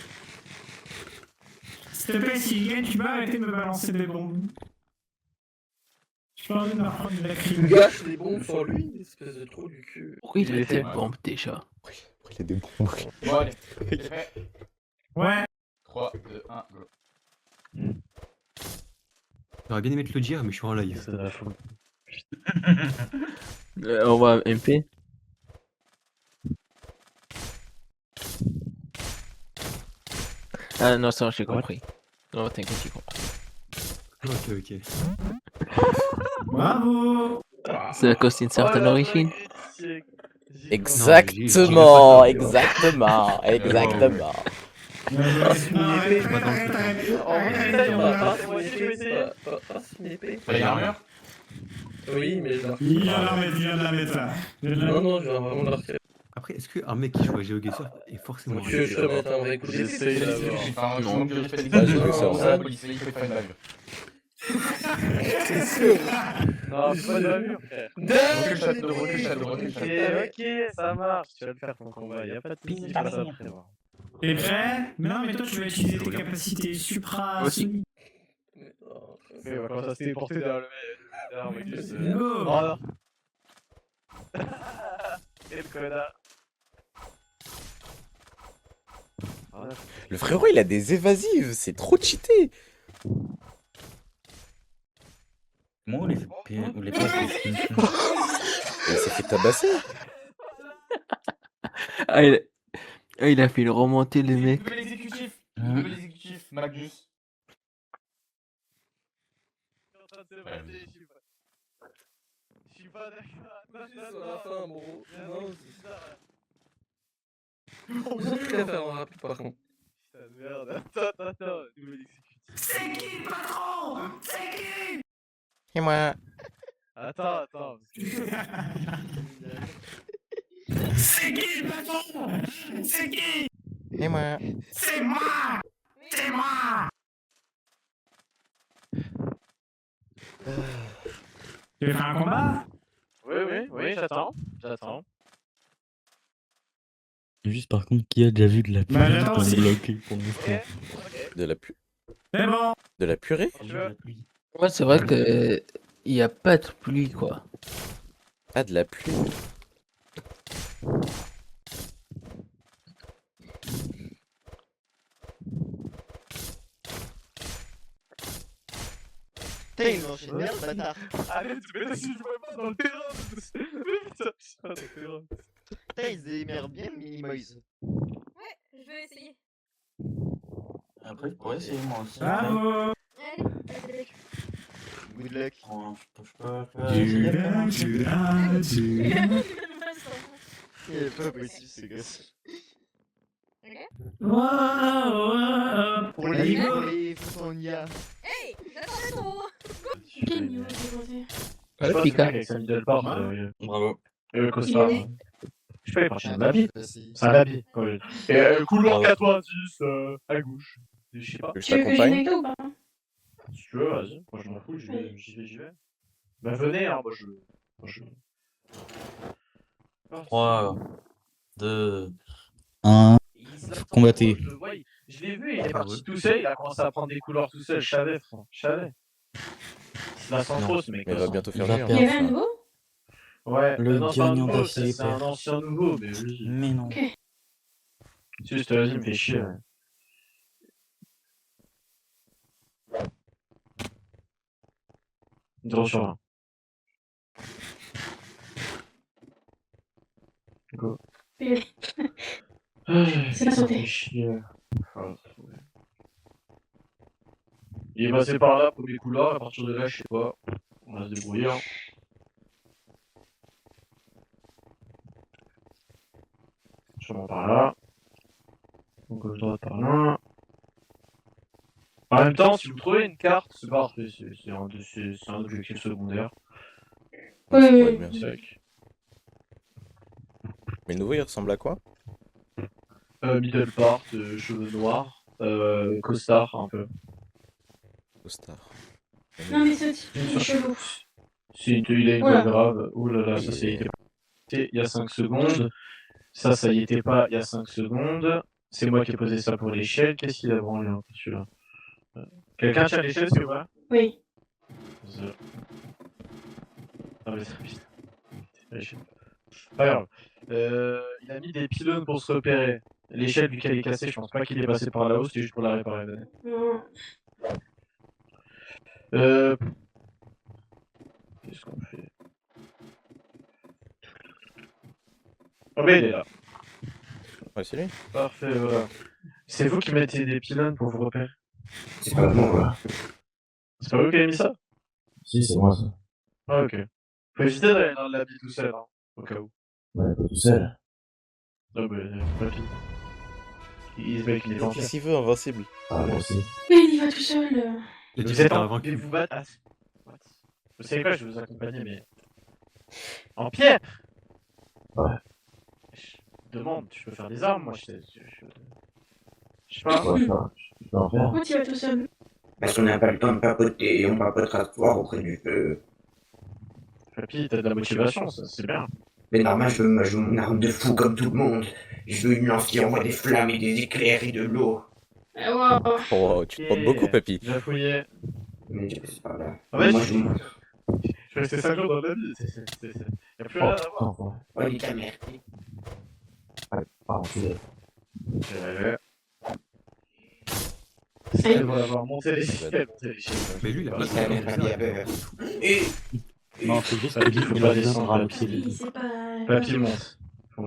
S'il te plaît, s'il gagne, tu peux arrêter de me balancer des bombes. Je peux envie de me reprendre une Tu lacryme. gâches les bombes sur lui, espèce de trou du cul. Pourquoi il a des bombes déjà? Il y a des bombes. Bon, allez. T'es prêt? Ouais. 3, 2, 1, go. J'aurais bien aimé te le dire, mais je suis en live. C'est de la faute. On va MP. Ah non, ça j'ai compris. Non, t'inquiète, j'ai compris. Ok. Bravo. C'est à cause d'une certaine origine. Exactement. Ouais, T'as une armure? Oui, mais je la Il vient de la mettre là. Non, je vais vraiment la retirer. Après, est-ce qu'un mec qui joue à GeoGuessr est forcément. Tu veux que je te mette un vrai coup d'épée? J'essaye enfin, je manque de respect des Ouais, j'ai vu ça, ça, police, il faut faire une bavure. C'est sûr. Non, c'est pas de la mur, frère. Recule, château, recule, château, recule, Ok, château. ok, ça marche. Tu vas le faire ton combat, y'a pas de soucis, je passe après. moi. T'es prêt? Mais non, mais toi, tu vas utiliser tes capacités supra. Aussi. Ok, on va commencer à se téléporter derrière le mec. Derrière Motus. Go. Oh non. Quel connard. Le frérot, il a des évasives. C'est trop cheaté. Moi, ou les passes des Il s'est fait tabasser. Ah, il a fait le remonter le mec. Double exécutif, double exécutif, Magnus. Je suis pas d'accord. Sur la fin, bro. Non, c'est très faire en rapide par contre. Putain de merde. Attends. Double exécutif. C'est qui, patron? C'est qui? Et moi. Attends. C'est qui, patron? C'est qui? Et moi. C'est moi. C'est moi. Tu veux faire un combat? Oui, j'attends. Juste par contre, qui a déjà vu de la pluie Bah, j'attends dans aussi. le bloc pour l'instant? De la pu... C'est bon. De la purée? Ouais, c'est vrai que il y a pas de pluie quoi. Ah, de la pluie. T'es une enchaîne merde, bâtard. Allez, tu mets je vois pas dans le terrain. Putain, je suis pas dans le terrain. Putain, ils se démerdent bien, Minimoise. Ouais, je vais essayer. Après, je pourrais essayer moi aussi. Bravo. Allez, Good luck. Il est pas possible ce gosse. Pour les Allez, faut qu'on y a. Hey, j'attendais trop. Quel niveau j'ai posé? Ouais, Pika. Avec sa middle part. Bravo. Costard. Je fais partie d'un labyrinthe. C'est un labyrinthe. Quand même. Et couloir 90 à gauche. Je sais pas. Tu veux que je Tu veux que je vienne t'accompagne? avec toi ou pas? Si tu veux, vas-y. Moi, je m'en fous, j'y vais. Bah, venez, hein, moi, je... 3, 2, 1. Combattez. Je l'ai vu, il est parti tout seul, il a commencé à prendre des couleurs tout seul, je savais, frère, je savais. Il la sent trop, ce mec. Mais il va bientôt faire Il va nuit. Il y Hein. avait un nouveau? Ouais, Le non, c'est un gagnant nouveau, d'acier c'est un perd. ancien nouveau, mais oui. Mais non. Ok. Juste, vas-y, me fais chier. Ouais. Zéro sur 20. Go. Et- C'est la Ça santé. fait chier. Il est passé par là pour les couloirs, à partir de là, je sais pas. On va se débrouiller. Hein. Sûrement par là. Donc gauche droite par là. En même temps, si vous trouvez une carte, c'est parfait, c'est un objectif secondaire. Oui, Ça pourrait oui, être bien. oui. Sec. Mais le nouveau, il ressemble à quoi? Middle part, cheveux noirs, costard un peu. Star. Non, mais ce type, il est chelou. Il a une Oula. gueule grave. Ouh là là, ça y était pas. Il y a 5 secondes. Ça y était pas il y a 5 secondes. C'est moi qui ai posé ça pour l'échelle. Qu'est-ce qu'il a branlé un peu celui-là? Quelqu'un tient l'échelle, c'est vrai? Oui. Ah mais c'est putain. L'échelle. Pas grave. Il a mis des pylônes pour se repérer. L'échelle, vu qu'elle est cassée, je pense pas qu'il est passé par là-haut, c'était juste pour la réparer. Non. Qu'est-ce qu'on fait? Oh mais il est là. Ouais, c'est lui. Parfait, voilà. C'est vous qui mettez des pylônes pour vous repérer? C'est pas moi. C'est pas vous qui avez mis ça? Si, c'est moi ça. Ah ok. Faut éviter d'aller dans le labyrinthe tout seul, hein, au cas où. Ouais, pas tout seul. Non mais, papy. Il se met qu'il est gentil. Qu'est-ce qu'il veut, invincible? Ah, moi aussi. Mais il y va tout seul. Vous êtes en... Vous battre... Ah, vous savez quoi, je vais vous accompagner, mais... En pierre! Ouais. Je demande, tu peux faire des armes, moi, je sais pas. Ouais, je peux en faire. Pourquoi tu vas tout seul? Parce qu'on n'a pas le temps de papoter et on papotera ce soir auprès du feu. Papy, t'as de la motivation, ça, c'est bien. Mais normal, je veux mon arme de fou comme tout le monde. Je veux une lance qui envoie des flammes et des éclairs et de l'eau. Wow. Oh, tu te portes beaucoup, papy. J'ai fouillé. Mais c'est pas là. Ah ouais, Moi, je suis resté 5 jours dans la vie, y'a plus rien à voir. Ouais, les caméras. Ouais, pardon, tu l'as. Elle va avoir monté l'échelle, Mais lui, il a Les pas caméras. Non, c'est juste Papy, qu'il faut il pas a besoin de descendre, ralentir Oui, les c'est pas. Papy monte.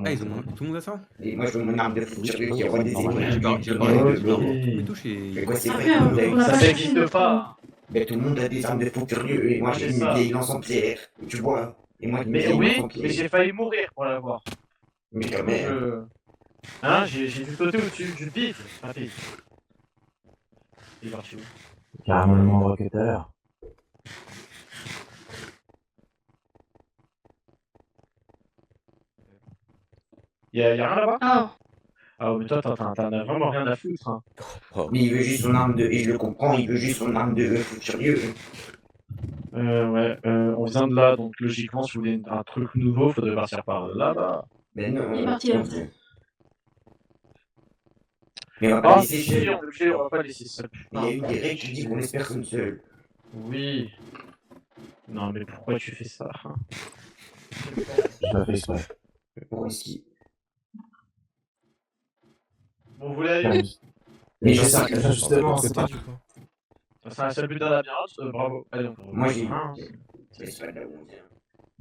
Ah, ils ont tout le monde a ça? Et moi, je veux mon arme de fou furieux qui envoie des J'ai éclairs. j'ai et parlé de l'eau. tous mes touches et. Mais quoi, c'est Après, vrai, tout le on monde a va eu pas Ça chercher n'existe notre- pas. Mais tout le monde a des armes de fou furieux et moi j'ai C'est une ça. vieille lance en pierre, tu vois. Et moi j'ai une Mais vieille oui, lance en pierre. mais j'ai failli mourir pour l'avoir. Mais quand même. Hein, j'ai dû sauter au-dessus du pif, papy. Il est parti où? Carrément le moindre que tout à l'heure. Y'a rien là-bas? Oh. Ah mais toi t'en as vraiment rien à foutre, hein. Mais il veut juste son arme de... Et je le comprends, il veut juste son arme de fou furieux. Ouais, on vient de là, donc logiquement si vous voulez un truc nouveau, faudrait partir par là-bas. Mais non. Il est parti là. Mais on va pas Ah laisser si, seul. on est obligé, on va pas laisser seul. Il y a une des règles qui dit qu'on laisse personne seul. Oui. Non mais pourquoi tu fais ça, hein? Je l'ai fait exprès. Pour ici. Bon, vous voulez aller? Mais je sais que justement, c'est pas... C'est un seul but dans la labyrinthe, bravo. Allez, on Moi j'ai... hein. C'est pas là où on vient.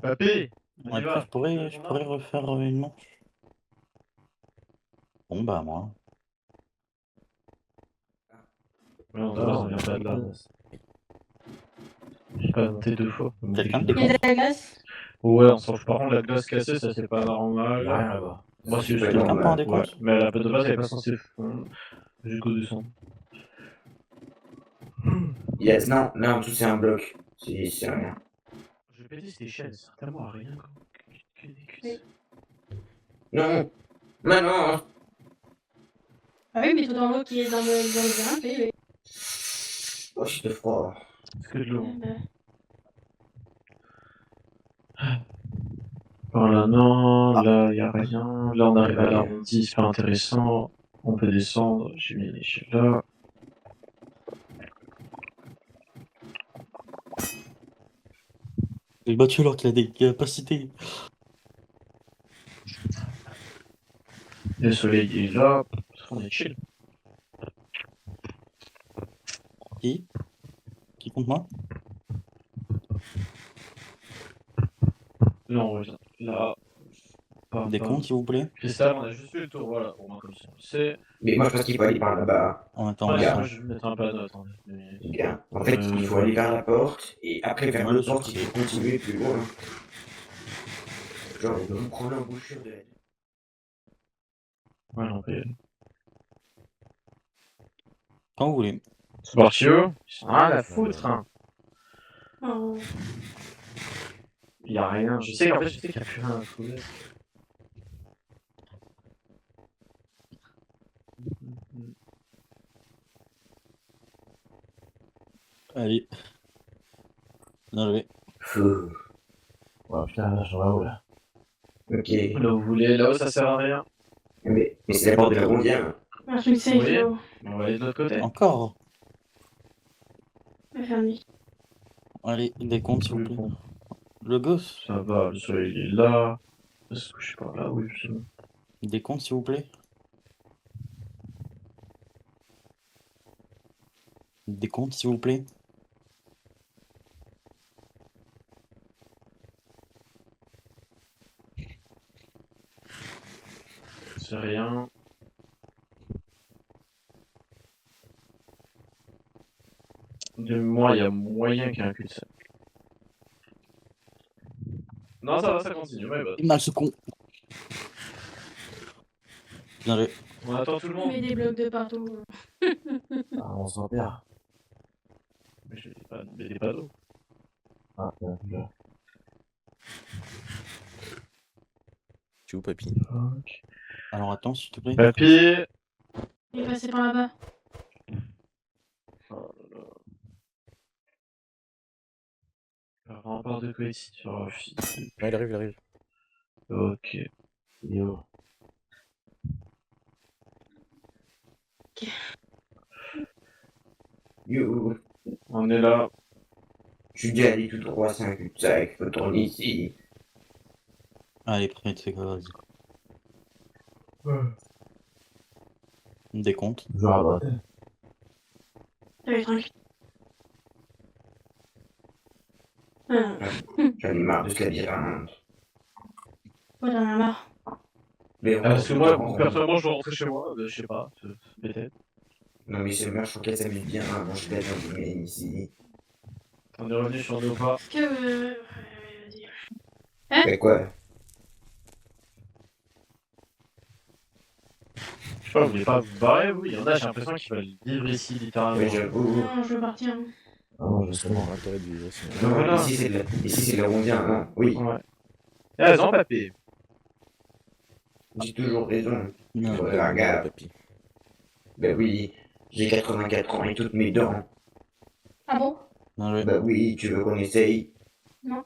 Papy, on y Après, va. je pourrais refaire une manche. Bon, bah, moi. Non, on vient pas de là. J'ai pas noté 2 fois. Quelqu'un Il y a de la glace? Ouais, on s'en fout. Par contre, la glace cassée, ça c'est pas normal. Il y a rien là-bas. Moi, c'est C'est juste pas Quelqu'un normal. prend un décompte? Ouais, mais la de base, elle est pas censée fondre jusqu'au descend. Yes, non, là en dessous c'est un bloc. C'est rien. Je vais péter cette échelle, c'est certainement à rien. Que des culs. Non. Mais non. Ah oui, mais tout dans l'eau qui est dans le bien, oui. Oh, c'était froid. C'est que de l'eau. Bah. Par là, non. Là, y a rien. Là, on arrive à l'arrondi, c'est pas intéressant. On peut descendre. J'ai mis l'échelle là. Il est battu alors qu'il a des capacités. Le soleil est là. On est chill. Qui compte moi? Là, on revient. Là. Des comptes, s'il vous plaît. Cristal, on a juste fait le tour, voilà, au moins comme ça. C'est. Mais moi, je pense qu'il faut aller par là-bas. En attendant, Ouais, Regarde. moi, je vais mettre un panneau, attendez. Bien. En fait, il faut aller vers la porte, et après, vers l'autre porte, il faut continuer plus loin. Genre, on prend l'embouchure de la... Ouais, on peut y aller. Quand vous voulez. C'est parti, eux. Ils sont rien à foutre, hein. Oh. Y'a rien. Je sais qu'en fait, qu'il y a plus rien à foutre. Allez. Bien joué. Fou. Ouais, putain, là, j'en là-haut, là. Ok. Là où vous voulez, là-haut, ça sert à rien. Mais c'est la porte de l'arrondien. Un truc safe Oui. là-haut. On va aller de l'autre côté. Encore. On va faire nuit. Allez, des comptes, s'il vous plaît. Le gosse. Ça va, le soleil il est là. Est-ce que je sais pas là? Oui, c'est bon. Des comptes, s'il vous plaît. Des comptes, s'il vous plaît. C'est rien. De moi, il y a moyen qu'il y ait un cul-de-sac. Non, ça va, ça continue. Ouais, bah. Il mal ce con. Bien joué. On attend tout le On monde. met des blocs de partout. Ah, on s'en perd. Mais j'ai des panneaux. Ah, là. Tu es où, papy? Alors attends, s'il te plaît. Papy. Il est passé par là-bas. Oh là là. Un rempart de coercition. Oh, Ouais, il arrive, il arrive. Ok. Yo. Yo. On est là. Je suis déjà allé tout droit, c'est un cul-de-sac. Faut tourner ici. Allez, prenez de ces gars, vas-y. Des comptes. Toujours à droite. Allez, tranquille. Ah. J'en ai marre de ce labyrinthe. Ouais, j'en ai marre. Mais on Parce que moi, personnellement, je dois rentrer chez moi. Je sais pas, peut-être. Non, mais c'est je trouve qu'elle s'amuse bien à manger de la viande humaine ici. On est revenu sur nos pas. Est-ce que. Vas-y. Hein? Mais quoi? Je sais pas, vous voulez pas vous barrer, vous? Il y en a, j'ai l'impression qu'ils veulent vivre ici, littéralement. Mais j'avoue. Non, je veux partir. Ah non, justement. On a intérêt de vivre ici. Non, Voilà. ici c'est l'arrondien, hein. Oui. Ouais. T'as raison, papy. J'ai toujours raison. Non. Regarde. Papy. Ben oui, j'ai 84 ans et toutes mes dents. Ah bon? Bien joué. Ben oui, tu veux qu'on essaye? Non.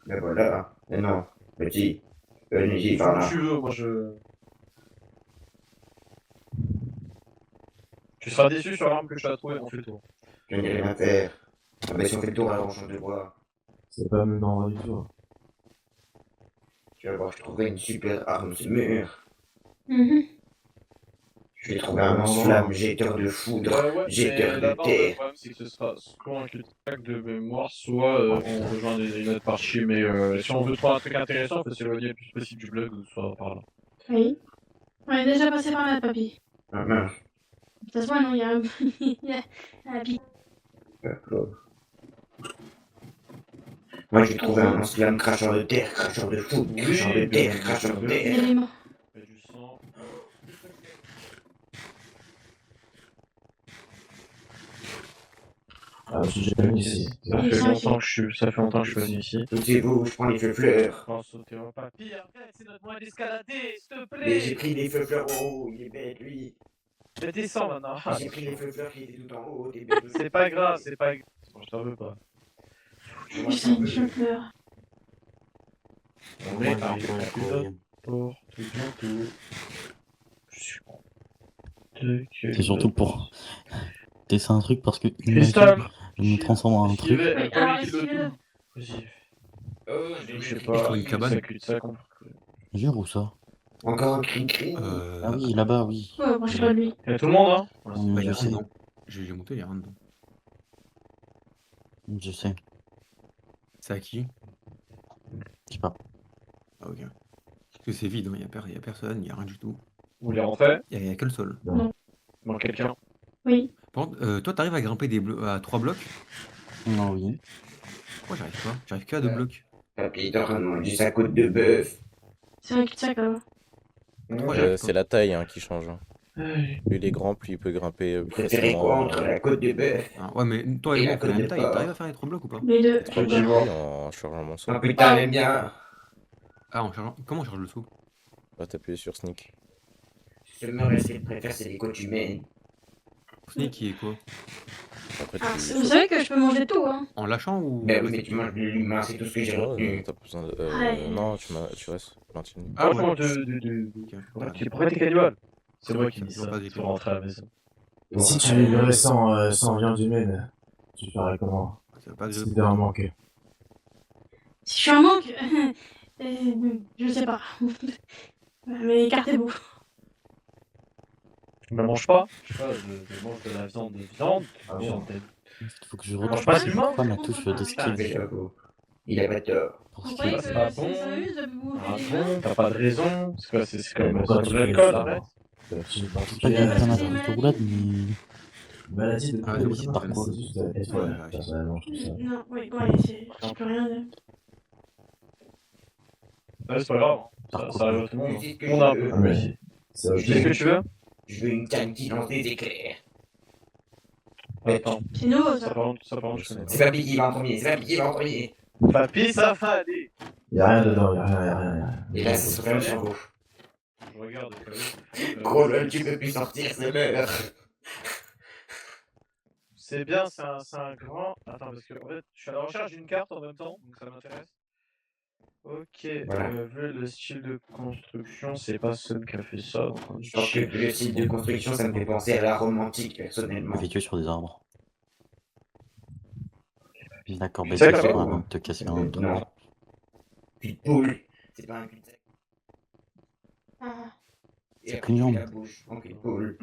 Ben voilà. Mais non, petit. Venez-y par là. Tu veux, moi je. Tu seras déçu sur l'arme que je t'ai trouvée, on fait le tour. Je n'ai rien à faire. Ah ben si on fait le tour, alors on change de voie. C'est pas même endroit du tout. Tu vas voir, je trouverai une super arme sur le mur. Mhm. Je vais trouver un lance-flamme, jetteur de foudre, jetteur de Le terre. problème, c'est que ce sera soit un cul-de-sac de mémoire, soit on rejoint une autre partie, mais si on veut trouver un truc intéressant, il faut s'éloigner le plus possible du blog, ou soit par là. Oui. On est déjà passé par là, papy. Ah mince. Ça se voit, non? Il y a un. Il y a un pic. D'accord. Moi j'ai trouvé un lance-flamme cracheur de terre, cracheur de foudre, cracheur de terre, cracheur de terre. Élément. Il y a du sang. Ah, je suis jamais venu ici. Ça fait longtemps que je suis venu ici. Poussez-vous, je prends les feux fleurs. Oh, sautez au papy, arrête, c'est notre moyen d'escalader, s'il te Mais j'ai plaît. pris les feux fleurs en haut, il est bête lui. Mais descends maintenant. J'ai pris les feux fleurs qui étaient tout en haut, t'es bête. C'est pas grave, c'est pas grave. Bon, je t'en veux pas. Putain, je pleure. On est arrivé à la porte bientôt. C'est surtout pour tester un truc parce que Cristal, je me transforme en un truc. Alors, esquivez-le. Vas-y. Oh, Je sais Je pas, trouve une cabane. ça cul-de-sac. Jure où ça? Encore un cri-cri. Ah oui, là-bas, oui. Ouais, approchez-pas de lui. Il y a tout le monde, hein? Bah, Je y'a sais. rien dedans. J'ai monté, y'a rien dedans. Je sais. C'est à qui? Je sais pas. Ah, ok. Parce que c'est vide, hein. Y'a personne, y'a rien du tout. Vous voulez rentrer? Y'a que le sol. Non. Il manque quelqu'un. Oui. Par contre, toi, t'arrives à grimper à 3 blocs? Non, oui. Pourquoi j'arrive pas? J'arrive qu'à 2 blocs. Papy, t'es en train de manger sa côte de bœuf. C'est un cul-de-sac là-bas. Pourquoi j'arrive C'est pas? la taille hein, qui change. Hein. Plus il est grand, plus il peut grimper Vous plus préférez quoi facilement. entre la côte de bœuf Ah, ouais, mais toi et et la moi, on fait la côte de même taille. porc? T'arrives à faire les 3 blocs ou pas? Les deux. Effectivement. En chargeant mon saut. Oh putain, elle aime bien. Ah, en chargeant. Comment on charge le saut? Va t'appuyer sur sneak. Seulement, ce qu'elle préfère, c'est les côtes humaines. Sneak qui est quoi? Après, Ah, vous savez que je peux manger tout, hein. En lâchant ou. Ben oui, mais tu manges de l'humain, c'est tout ce que j'ai retenu. T'as pas besoin de. Ouais. Non, tu restes. Continue. Ah, ouais. je mange Ouais, tu pourrais tes cannibales. C'est moi qui dis Je vois ça. pas des Tu rentrer à la maison. Et si tu vivrais sans viande humaine, tu ferais comment? Ça va pas Si t'es en manque. Si je suis en manque, je sais pas. Mais écartez-vous. Je me mange pas. Je sais pas, je mange de la viande de viande. Ah viande bon. Il faut que je mange retrouve pas d'humain. pas ma touche Ah, d'esquive. mais j'avoue. Il a pas tort. Pour Vous ce qui croyez est- que c'est pas ça bon. s'amuse de bouffer Ah des bon, t'as pas de raison. C'est quoi, c'est quand même Pourquoi ça tu de fais l'alcool, ça? arrête. Tu C'est pas particulier qu'il y a parce un que appel c'est de roulade, mais. maladie de Ah, c'est par quoi? c'est juste être Ouais, personnellement, je trouve ça. Non, oui, bon, allez, je peux rien dire. Ouais, c'est pas grave. Ça arrive à tout le monde. Tout le monde a un peu. Ah, mais c'est ok. Qu'est-ce que tu veux? Je veux une canne qui lance des éclairs. Attends, C'est nouveau, ça ça. par contre, je connais C'est Papy qui va en premier, c'est Papy qui va en premier. pas. Papy, ça va aller. Y'a rien dedans, y'a rien. Et là, c'est sur le cerveau. Je regarde au cas où. Gros lol, tu peux plus sortir, c'est meurt. C'est bien, c'est un grand. Attends, parce que en fait, je suis à la recherche d'une carte en même temps, donc ça m'intéresse. Ok, Voilà. vu le style de construction, c'est pas Sun qui a fait ça. Je pense que le style de construction, ça me fait penser à la romantique, personnellement. Vécu sur des arbres. D'accord, C'est baisse ça, le là-bas. son avant de te casser un dos. Non. Pitbull, c'est pas un cul-de-sac. Ah, Et C'est après, tu clignant. fais la bouche en pitbull.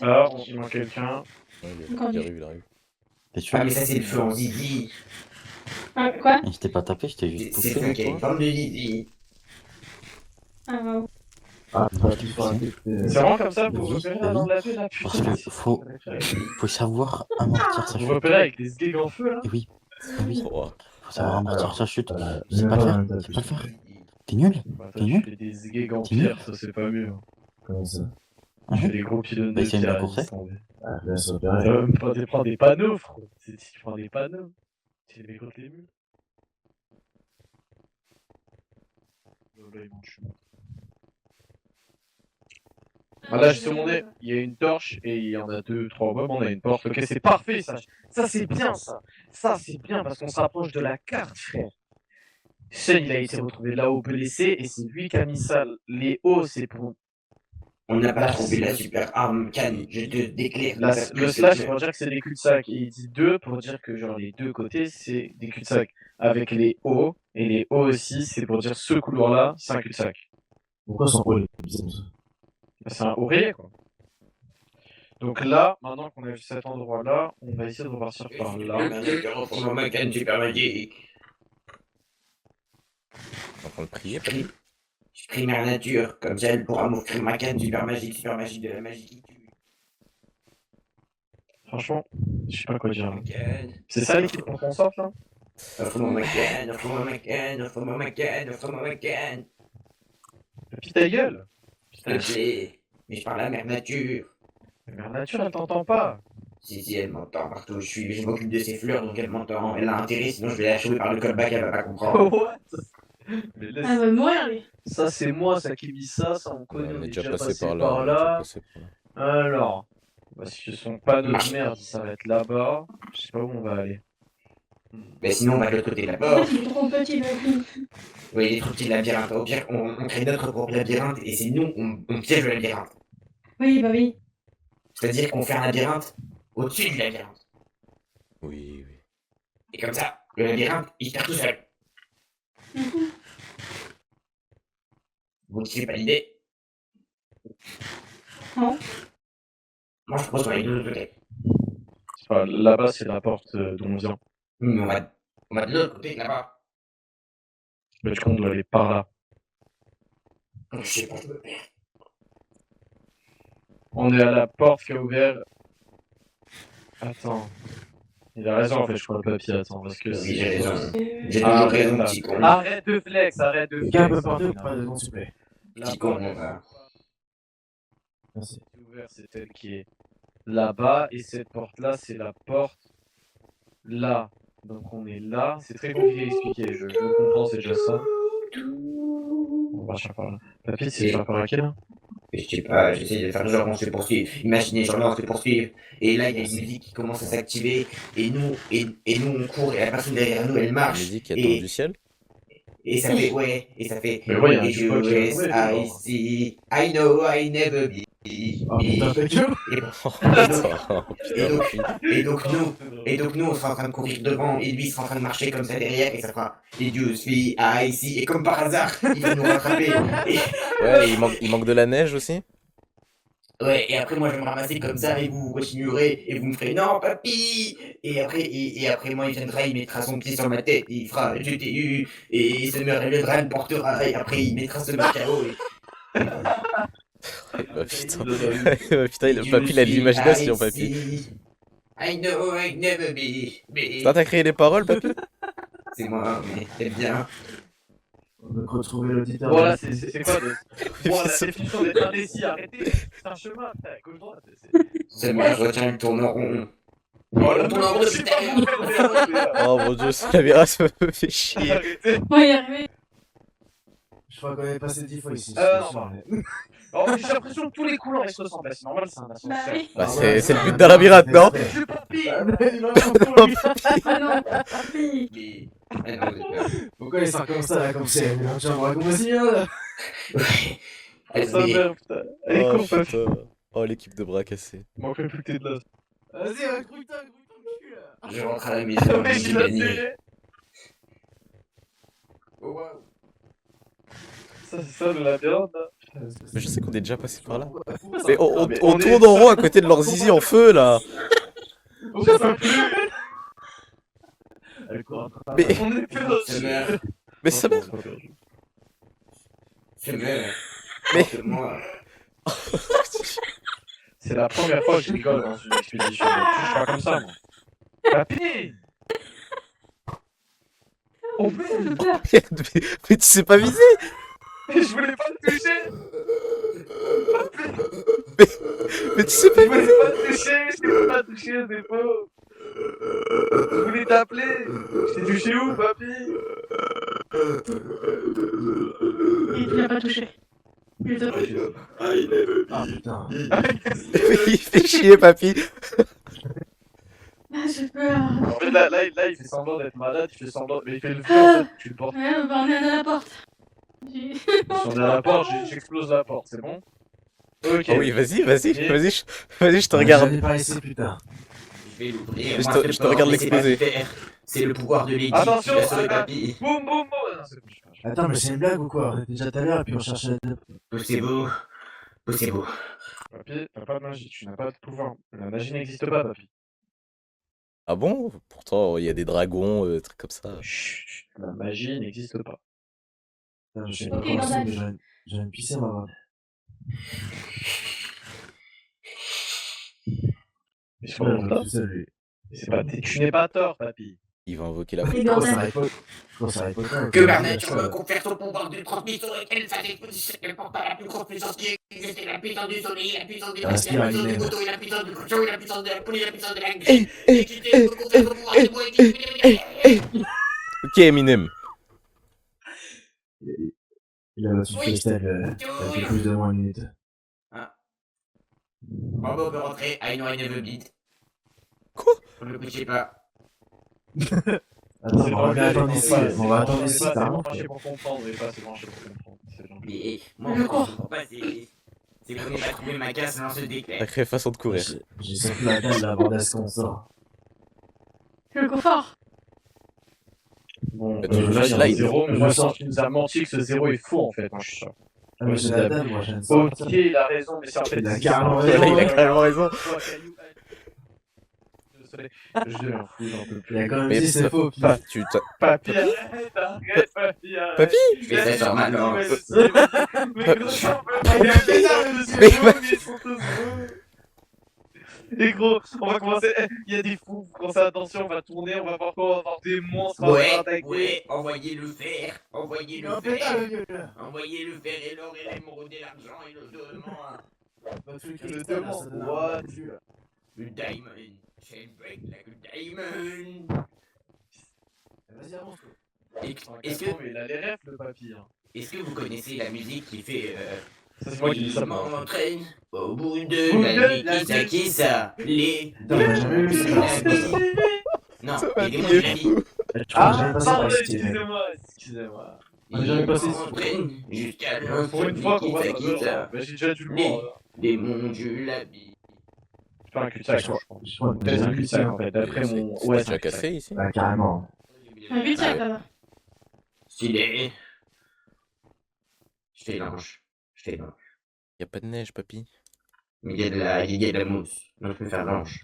Alors, il manque quelqu'un. Ouais, Encore il du- arrive, il arrive. T'es sûr? Ah, mais ça, c'est le feu en zizi. ah, quoi? Je t'ai pas tapé, je t'ai C'est juste c'est le feu poussé. qui a une forme de zizi. Ah, wow. Ah, Non, tu feras un truc. C'est vraiment comme ça pour Oui, repérer oui. dans la ville là, Parce putain. que faut savoir amortir sa Vous chute. repérez avec des sgigs en feu là? Et oui, Oh, faut savoir amortir alors, sa chute. Tu sais pas le faire? Tu sais pas le faire? T'es nul? Bah, T'es toi, tu nul? fais des sgigs en T'es nul? pierre, ça c'est pas mieux. Comment ça? Ah Tu fais bon? des gros pylônes Bah, de essaye de pierre. la courser. laisse tomber. Ah, bien sûr, Ça pareil. va même pas te prendre des panneaux, frérot. Tu prends des panneaux. Tu les mets contre les murs. Là, ils mangent. Ah, là, j'ai secondé, il y a une torche et il y en a 2, 3 ouais, bon, on a une porte. Ok, c'est parfait ça. Ça, c'est bien ça. Ça, c'est bien parce qu'on se rapproche de la carte, frère. Shen, il a été retrouvé là-haut blessé et c'est lui qui a mis ça. Les hauts, c'est pour. On n'a pas trouvé la super arme canne, je te déclare. Le slash pour dire que c'est des cul-de-sac. Et il dit 2 pour dire que genre les deux côtés, c'est des cul-de-sac. Avec les hauts, et les hauts aussi, c'est pour dire ce couloir-là, c'est un cul-de-sac. Pourquoi son rôle est bizarre? Bah, c'est un oreiller, quoi. Donc là, maintenant qu'on a vu cet endroit-là, on va essayer de repartir par là. Reprends ma canne super magique. en train de prier, Papy. Je prie mère nature, comme ça elle pourra m'offrir ma canne super magique de la magie qui tue. Franchement, je sais pas quoi dire. Ma canne. C'est ça l'équipe pour qu'on sorte là? Offre-moi ma canne, offre-moi ma canne, offre-moi ma canne, offre-moi ma canne. Puis ta gueule! S'il te plaît, mais je parle à mère nature. Mais mère nature, elle t'entend pas! Si, elle m'entend partout où je m'occupe de ses fleurs, donc elle m'entend. Elle a intérêt, sinon je vais la choper par le callback, elle va pas comprendre. What? Mais laisse. Elle va mourir, lui. Ça, c'est moi, ça qui dit ça, on connaît, On on est est déjà déjà passé passé par là. par on est déjà là. passé par là. Alors, bah, si ce sont pas d'autres merdes, ça va être là-bas. Je sais pas où on va aller. Mais sinon, on va de l'autre côté de la En porte. fait, il est trop petit, le Oui, il est trop petit le labyrinthe. Au pire, on crée notre propre labyrinthe et c'est nous, on piège le labyrinthe. Oui, bah oui. C'est-à-dire qu'on fait un labyrinthe au-dessus du labyrinthe. Oui, oui. Et comme ça, le labyrinthe, il se perd tout seul. Vous ne suivez pas l'idée? Non. Moi, je propose qu'on aille de l'autre côté. Enfin, là-bas, c'est la porte d'où on vient. Mais on va de l'autre côté, là-bas. Mais du coup, on doit aller par là. Je sais pas, je me perds. On est à la porte qui a ouvert. Attends. Il a raison en fait, je crois, le papier. Attends, parce que Oui, j'ai raison. J'ai Ah, toujours raison, là. petit con. Arrête de flex, arrête de Quelqu'un peut flex. porter ou pas devant, s'il vous plaît? Petit con, on va. Merci. C'est ouvert, c'est elle qui est là-bas. Et cette porte-là, c'est la porte là. Donc on est là. C'est très compliqué à expliquer. Je le comprends, c'est déjà ça. On va chercher par là. Papy, c'est sur par laquelle? Je sais pas, j'essaie de faire genre on se poursuit. Imaginez genre là on se poursuit. Et là il y a une musique qui commence à s'activer. Et nous on court et la personne derrière nous elle La marche. musique qui tombe du ciel. Et ça fait ouais. Et ça fait Mais ouais, il y a un et tuto qui est tombé, I see, I know I never be. Oh putain, fais que. Et donc nous on sera en train de courir devant et lui il sera en train de marcher comme ça derrière et ça fera et Dieu suis I see et comme par hasard il va nous rattraper. Ouais, il manque de la neige aussi. Ouais, et après moi je vais me ramasser comme ça et vous continuerez et vous me ferez non papy et après moi il viendra, il mettra son pied sur ma tête et il fera je t'ai eu et il se me révélera, il me portera et après il mettra ce macao et... Bah putain, putain papy il a de l'imagination papy. I know I never be. Toi t'as créé les paroles papy? C'est moi, mais t'aimes bien. On veut retrouver l'auditeur. Voilà, c'est quoi de... Bon, la définition d'être indécis, arrêtez. C'est un chemin, putain, gauche-droite. C'est moi, je retiens le tourneron. Oh, le tourneron de putain. Oh mon dieu, la virage me fait chier. On va y arriver. Je crois qu'on est passé 10 fois ici. Non. Alors, j'ai l'impression que tous les couloirs ils se ressemblent. C'est normal, c'est un ascenseur. Bah c'est le but d'un labyrinthe, non? Ah non, papy. Pourquoi il sort comme ça, là, comme c'est un chambre à bien là? Ça meurt, putain. Elle est con, papy. Oh, l'équipe de bras cassés. Manquerait plus que t'es de là. Vas-y, recrute-toi ton cul là. Je rentre à la maison, j'ai gagné. Ça, c'est ça le labyrinthe là. Mais je sais qu'on est déjà passé par là. Mais on tourne en rond à côté de leur zizi en feu là. Mais mais ça meurt. Mais c'est la première fois que je rigole dans une expédition. Je suis pas comme ça moi. Papy. Oh merde. Mais tu sais pas viser. Je voulais pas te toucher. Mais tu sais pas viser. Je voulais pas te toucher, je t'ai pas touché, c'est faux. Je voulais t'appeler. Je t'ai touché où, papy? Et tu l'as pas touché. Plutôt. Ah putain. Il fait chier papy. Ah, j'ai peur. En fait, là, il fait semblant d'être malade, il fait semblant... Mais il fait le feu, en fait, tu le portes. Ouais, bah on est à la porte. Si on est à la porte, j'explose la porte, c'est bon? Ok. Oh oui, vas-y, je te regarde. J'allais pas ici, putain. Je vais l'ouvrir. Je te regarde l'exploser. C'est le pouvoir de Lady. Attention, papy. Boum, boum, boum. Attends, mais c'est une blague ou quoi? On était déjà tout à l'heure et puis on cherchait la... Poussez-vous. Poussez-vous. Papy, t'as pas de magie, tu n'as pas de pouvoir. La magie n'existe pas, papy. Ah bon? Pourtant, il y a des dragons, des trucs comme ça. Chut, la magie n'existe pas. Putain, je sais pas comment c'est, mais j'ai une piscine, ma Mais c'est pas pour ça. Tu n'es pas tort, papy. Il va invoquer la Les pluie. Gordon. Que la nature confère son pouvoir de transmission et qu'elle fasse exposition qu'elle porte à la plus grande puissance qui existe, la puissance du soleil, la puissance des vaches, la puissance du couteau, la puissance du cochon, la puissance de la poulie, la puissance de la grille, et qui confère son pouvoir de bois. Ok, Eminem. Il a battu freestyle depuis plus de moins une minute. Bon, on peut rentrer. I know I never bleed. Quoi? Pour le coup, je sais pas. Attends, on va attendre ici. On va attendre ici, t'as Moi, je sais pour comprendre, mais pas c'est branché pour comprendre. C'est gentil. Mais moi, je comprends pas, c'est qu'on n'ait pas trouvé ma casse dans ce déclin. Sacrée façon de courir. J'ai sorti la dalle là, bordel, ce qu'on sort. Le confort. Bon, Bah, tu veux là, il y a un slide. 0, mais je sens qu'il nous a menti que ce 0 est faux en fait. Moi, je suis sûr. Ah, mais j'ai la dalle, moi, j'aime ça. Ok, il a raison, mais c'est en fait. Il a c'est carrément ça. raison. Il a carrément raison. Désolé, je deviens fou, j'en peux plus. Il a quand même Mais dit c'est faux. pas, tu t'as- Papy, arrête, papy, arrête. Papy? Je fais ça sur ma langue. Mais gros, il a fait ça, mais Mais ils sont tous et gros, on va commencer. Il y a des fous, commencer attention, on va tourner, on va voir quoi, on va voir des monstres, on va voir attaquer. Ouais, envoyez le fer, envoyez le fer, envoyez le fer et l'or et l'émeraude et l'argent et le diamant. Le diamant, what? Le diamond, celebrate like a diamond. Vas-y, avance. Est-ce que, Mais il a les rêves, le papy. est-ce que vous connaissez la musique qui fait Ça, c'est moi qui dis ça. il m'entraîne au bout de la nuit, qui ça, les... Putain, on a jamais vu ça. Non, Ça va les démons de la vie. Pardon, excusez-moi. On est jamais passé Ils sur m'entraînent jusqu'à Pour une fois qu'on voit l'infini, ça. J'ai déjà dû le voir. les démons de la vie. Je fais un cul-de-sac, je crois. Peut-être un cul-de-sac en fait, d'après mon. C'est Ouais, déjà cassé ici? Bah, carrément. Un 8 là-bas. Stylé. Je fais l'ange. Y'a pas de neige, papy. Mais il y a de la mousse. Donc je peux faire l'ange.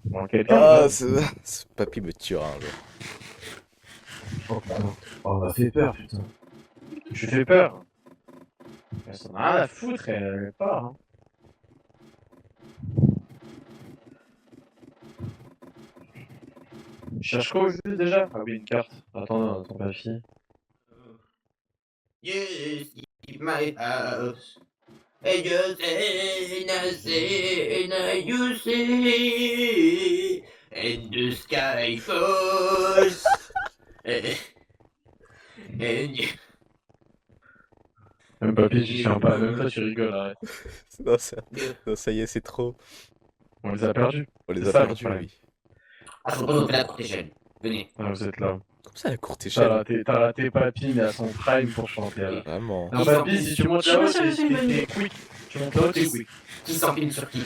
Bon, quelqu'un. Ah, ce papy me tuera un jour. Oh putain. Oh, on m'a fait peur, putain. Je fais peur. Elle s'en a rien à foutre, elle part. Hein. Je cherche quoi au juste déjà? Ah oui, une carte. Attends, papy. Yes, keep my house. And you say, and you see, and the sky falls. And you... Même papy, j'y tiens pas. Même toi, tu rigoles, arrête. Non, ça y est, c'est trop. On les a perdus. On les C'est a ça, le perdus, problème. oui. Ah, faut pas nous faire la courte échelle. Venez. Ah, vous êtes là. Comme ça, la courte échelle. T'as raté papy, mais à son prime pour chanter. Là. Vraiment. Non, papy, si tu montes là-haut, Je sais pas si c'est une bonne t'es quick. Tu montes là-haut, t'es quick. Qui s'empile sur qui?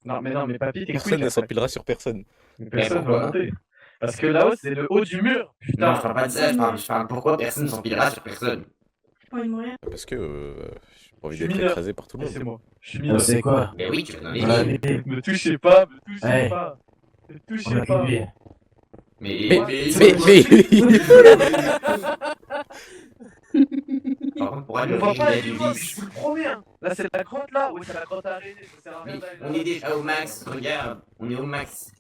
Non, mais papy, t'es quick. Personne ne après. s'empilera sur personne. Mais personne pourquoi va monter. Parce que là-haut, c'est le haut du mur. Putain. Non, je parle pas de ça, je parle pourquoi personne s'empilera sur personne. J'ai pas envie de mourir. Parce que j'ai pas envie Je suis d'être mineur. écrasé par tout le C'est monde. moi. Je suis mineur. C'est quoi? Mais oui, tu vas dans les Ouais, villes. mais- Me touchez pas, me touchez Hey. pas. Me On touchez a pas. publié. Mais... Par contre, pour aller On au va riche, pas il y a aller du loin, mais vice. je vous le promets. Hein. Là, c'est la grotte là. Ouais, c'est la grotte araignée. Ça sert à rien Mais d'aller on est déjà au max, regarde, on est au max.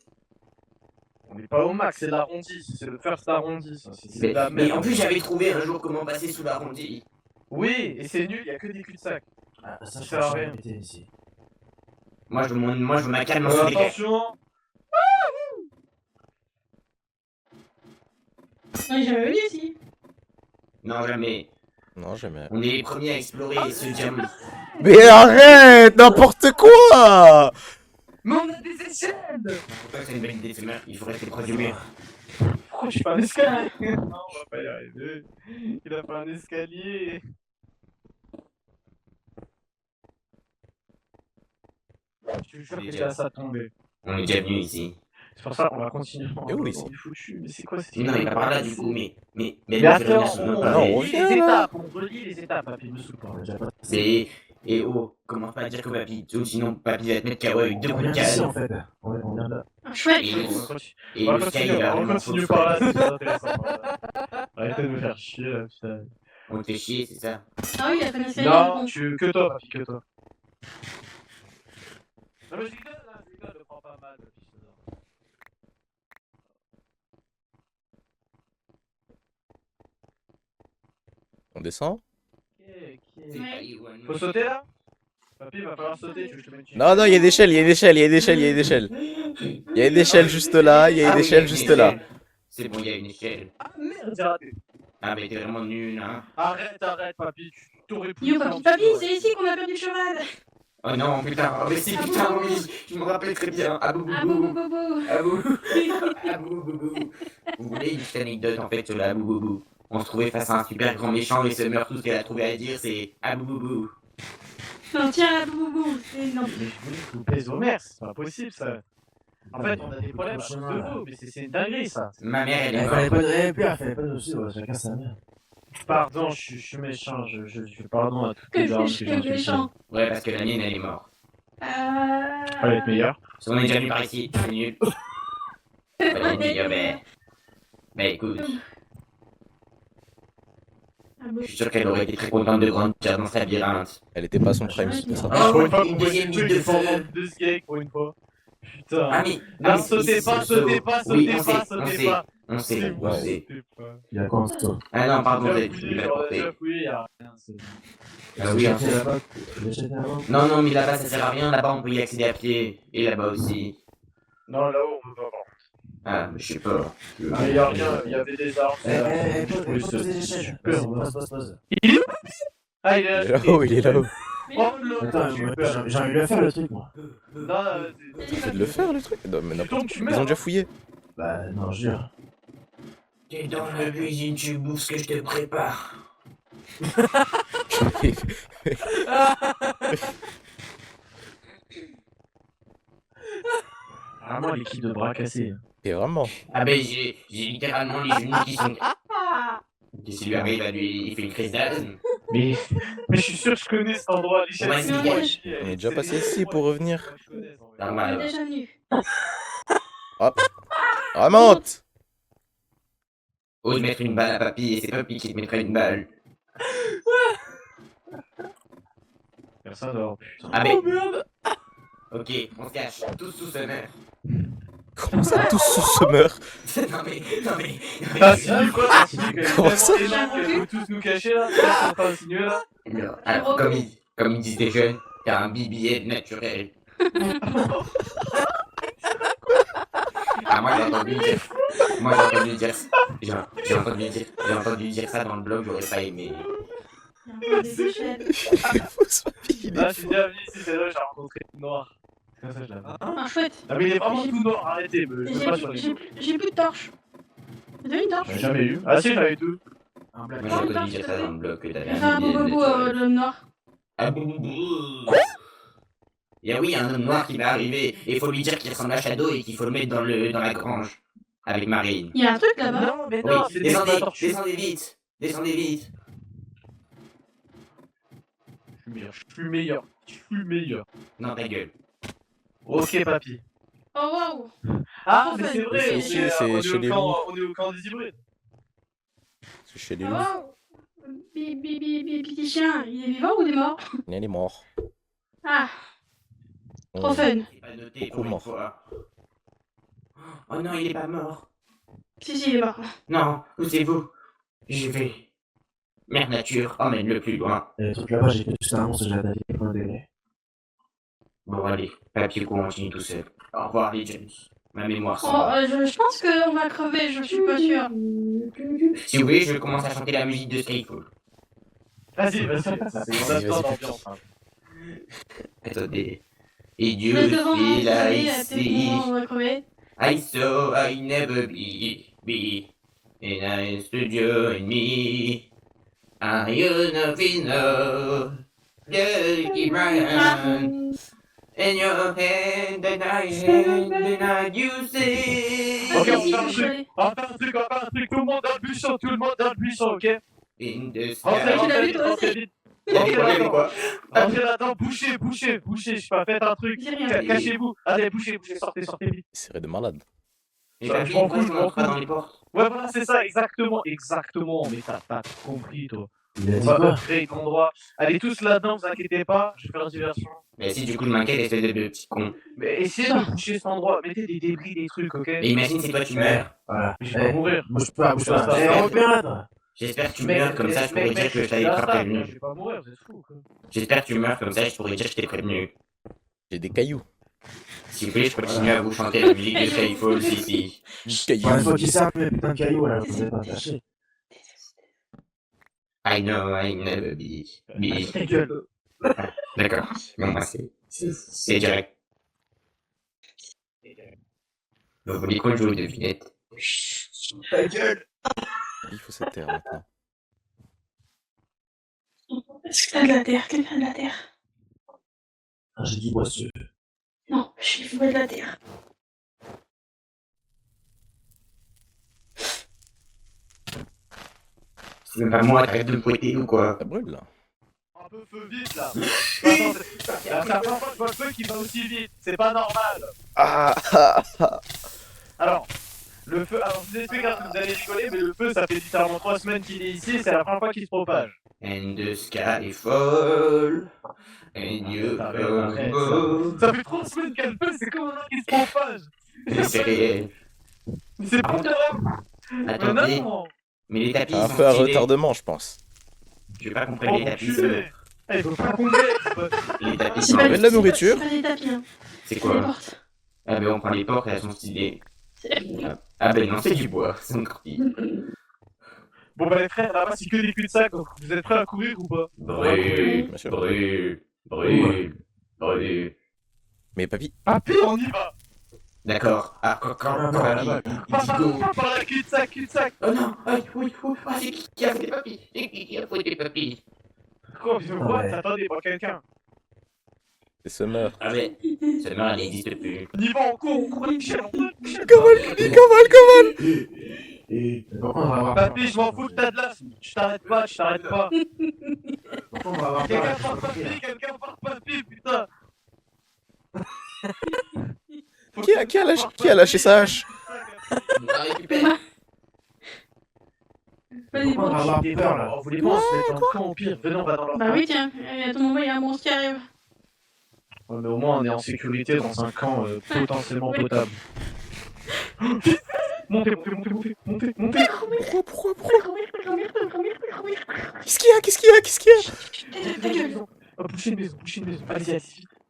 On n'est pas au max, c'est l'arrondi. C'est le first arrondi. Ça. C'est de la Mais merde. en plus, j'avais trouvé un jour comment passer sous l'arrondi. Oui, et c'est nul, il y a que des cul-de-sac. Ah, ça, Ça je sert à pense rien. que j'ai ici. Moi, je veux ma calme en sous les gars. Attention. On est jamais venu ici. Non, jamais. Non, jamais. On est les premiers à explorer ce diamant. Mais arrête! N'importe quoi! Mais on a des échelles. Pourquoi c'est une bonne idée, c'est il faut rester proche du mur. Pourquoi je fais un escalier? Non, on va pas y arriver. Il a fait un escalier. Je suis sûr qu'il a ça tombé. On est déjà venu ici. C'est pour ça qu'on va continuer. Et où ici? On est foutu. Mais c'est quoi cette Non, il va par là du coup, mais Mais attends, on on relie les étapes. On relie les étapes, papy. Me saoule pas. On a déjà pas. C'est... Et oh, commence pas à dire que papy, sinon papy va te mettre KO avec deux On coups de vient d'ici, en canne. fait. On vient de là. Ah, chouette. Et On le va sky continuer, va on vraiment continue faux par là, frais. c'est intéressant. Arrêtez de me faire chier là, putain. On te fait chier, c'est ça. Ah oui, il a fait un escalier. Non, que toi, papy, que toi. Non, mais je rigole, là, je rigole, le prends pas mal, papy, je te On descend? Faut sauter là? Papy, il va falloir sauter, tu veux que je te mette une Non, non, il y a une échelle, il y a une échelle, il y a une échelle, il y a une échelle. Il y a une échelle juste là, il y a une échelle juste là. C'est bon, il y a une échelle. Ah merde, j'ai raté. Ah, mais t'es vraiment nul, hein. Arrête, papy, tu t'aurais pu. Yo, papy, c'est ici qu'on a perdu le cheval. Oh non, putain, oh, mais si, putain, oui, je me rappelle très bien. Ah boubou. Ah boubou. Ah boubou. Vous voulez une petite anecdote en fait sur la boubou. On se trouvait face à un super grand méchant et Summer, tout ce qu'elle a trouvé à dire c'est ah boubou. Non, tiens, la boubou. Non. Mais je voulais que vous pèse vos mères, c'est pas possible ça. En fait, on a des problèmes à cause de vous, mais c'est une dinguerie ça. Ma mère, elle est Elle morte. fallait pas de aussi, ouais, chacun sa mère. Pardon, je suis méchant, je fais pardon à toutes Que les armes je que j'ai suis méchant. Ouais, parce que la mienne, elle est morte. Elle va être meilleure. Parce qu'on est déjà venu par ici, c'est nul. Ouais, meilleur, mais écoute. Je suis sûr qu'elle aurait été très contente de grandir dans sa labyrinthe. Elle était pas à son prime, c'est pour ça. Pour une fois, une vous deuxième voyez ligne de fond. de ce gag pour une fois. Putain. Ah, mais. Non, sautez pas, sautez pas, Oui, sautez pas, sautez pas. On sait. Il y a quoi en dessous? Ah non, pardon, J'ai j'ai fouillé, mal porté. y a rien. Ah oui, en fait. là-bas. Tu l'as jeté là-bas? Non, mais là-bas ça sert à rien, là-bas on peut y accéder à pied. Et là-bas aussi. Non, là-haut on peut pas voir. Ah, mais je sais pas. Ah, y a rien, il y avait des arbres. Pose des échelles. Pose. Il est où? Ah, il est Il est là. là-haut, il est là-haut. Oh là. Attends, j'ai envie de le faire le truc, moi. Non, Fais de le faire le truc. Non, mais n'importe tu quoi. meurs, Ils ont déjà hein. fouillé. Bah, non, je jure. T'es dans la cuisine, tu bouffes ce que je te prépare. Vraiment l'équipe de bras cassés. Et vraiment. Ah ben j'ai littéralement les genoux qui sont... Si lui arrive à lui, il fait une crise d'asthme. Mais je suis sûr que je connais cet endroit. On va se dégager. On est déjà passé ici pour revenir. On est Normal. déjà venu. Hop. Remonte. Ose mettre une balle à papy et c'est papy qui te mettrait une balle. Personne dort. Ah mais... Oh merde. Ok, on se cache, tous sous Summer. Comment ça, tous sous Summer? non mais... T'as signé quoi? T'as signé qu'elle est Comment tellement ça? énorme qu'elle peut tous nous cacher là? T'es en train de signer là? Non, alors comme ils disent les jeunes, t'as un BBL naturel. Ah moi j'ai entendu dire... J'ai entendu dire ça dans le blog, j'aurais pas aimé. Il y a encore des échelles. Là, je suis déjà venu ici, c'est là j'ai rencontré une noire. C'est comme ça que je l'avais. Ah, chouette. Ah mais il est vraiment tout noir, arrêtez, je veux pas sur les... J'ai plus de torche. Vous avez une torche? J'ai jamais eu. Ah si, j'en ai deux. Moi j'ai entendu dire ça dans le blog que t'avais C'est un un beau BBL bobo, naturel. l'homme noir. Ah boubou. Et oui, un homme noir qui va arriver, et il faut lui dire qu'il ressemble à Shadow et qu'il faut le mettre dans la grange. Avec Marine. Il y a un truc là-bas. Non, mais Oui, non, c'est descendez vite. Descendez vite. Je suis meilleur. Non, ta gueule. Ok, papy. Oh waouh. Ah, Trop mais fun. c'est vrai, Mais c'est chez les loups. on est au camp des hybrides. C'est chez les Oh loups. waouh. Petit chien, il est vivant ou il est mort? Il est mort. Ah, trop On- fun. C'est pas noté Beaucoup pour une mort. fois. Oh non, il est pas mort. Si, il est mort. Non, où c'est vous? Je vais. Mère nature, emmène-le plus loin. Et le truc là-bas, j'ai fait tout un monstre, j'ai attaqué pour le délai. Bon, allez, papier continue tout seul. Au revoir, les James. Ma mémoire Oh, s'en va. je pense qu'on va crever, je suis pas sûre. Si vous voulez, je commence à chanter la musique de Skyfall. Vas-y, on attend l'ambiance. Attendez. Et Je Dieu vais devant fait vous là savez, ici. on va crever. I saw I never be. And I studio in me. I nothing know. Dirty Ryan. In your hand, and I you say. Ok, on fait un truc, tout le monde dans le buisson, ok? In the Rentrez sky. vite. Entrez là-dedans, bouchez, je sais pas, faites un truc, cachez-vous. Allez, bouchez, sortez vite. Il serait de malade. Et Ça, papy, je m'en pourquoi fous, je je m'en rentre pas fous. dans les portes? Ouais, voilà, c'est ça, exactement, mais t'as compris, toi. Il a On dit va quoi? créer un endroit. Allez tous là-dedans, vous inquiétez pas, je vais faire diversion. Mais si du coup je m'inquiète, espèce de petit con. Mais essayez de boucher cet endroit, mettez des débris, des trucs, ok? Mais imagine si toi tu meurs. Voilà. Mais je vais pas mourir. Bouge pas. Bouge pas. Eh, repère là, toi. J'espère que tu meurs, comme ça je pourrais dire que je t'avais pas Je prévenu. vais pas mourir, vous êtes fous, quoi. J'espère que tu meurs, comme ça je pourrais dire que je t'ai prévenu. J'ai des cailloux. S'il vous plaît, je continue à vous chanter la musique de Skyfall, si. Une fois qu'il s'arrête mes putains de cailloux, là, vous êtes pas lâcher. I know, I never be. Ta gueule. Ah, d'accord. Bon, bah, c'est direct. Vous voulez qu'on joue aux devinettes? Ta gueule. Il faut se taire maintenant. Est-ce que t'as de la terre? Quelqu'un a de la terre? Ah, j'ai dit boisseux. Non, j'ai vu de la terre. C'est même pas moi, t'arrêtes de me pointer ou quoi? Ça brûle là. Un peu feu vite là. Attends, c'est la première fois que je vois le feu qui va aussi vite. C'est pas normal. Alors, le feu, alors je vous explique, hein, vous allez rigoler, mais le feu ça fait littéralement 3 semaines qu'il est ici, c'est la première fois qu'il se propage. And the sky fall, and you go. Ça fait 3 semaines qu'il y a le feu, c'est comment ça qu'il se propage? C'est réel. Mais c'est pas grave. Attendez, Non. mais les tapis Un sont peu à stylés. retardement, je pense. Je vais pas comprendre les tapis. Il faut pas tomber. Les tapis C'est sont pas de la nourriture. C'est pas des tapis, hein. C'est C'est quoi? des portes. Ah ben on prend les portes, elles sont stylées. C'est- Ah ben non, c'est du bois, c'est encore pire. Bon bah les frères, là-bas c'est que des cul-de-sac, donc vous êtes prêts à courir ou pas? Brûle, Bien sûr. brûle. Mais papy, Papy, on y va. D'accord. Ah, quand papy, il dit go. Par la cul-de-sac. Oh non, oui, ah, c'est qui a fait papy? C'est qui a fait papy? Quoi, je vois, attendez, pas quelqu'un. c'est Summer. Ah mais, cette mère elle n'existe plus. On y va, on court, Michel, on court. Cavale. Et pourquoi on va avoir Papy, je m'en fous que t'as de l'as. Je t'arrête pas. Pourquoi on va avoir Quelqu'un peur? part papy, putain. Qui a lâché sa hache? Vas-y, Pourquoi on va bon. avoir peur là? Vous voulez pas se mettre en camp au pire? Venez, on va dans leur Bah camp. oui, tiens, à tout moment, il y a un monstre qui arrive. Ouais, mais au moins on est en sécurité dans un camp potentiellement potable. Montez. Pourquoi? Qu'est-ce qu'il y a? Ta gueule. Bouchez une maison. Allez.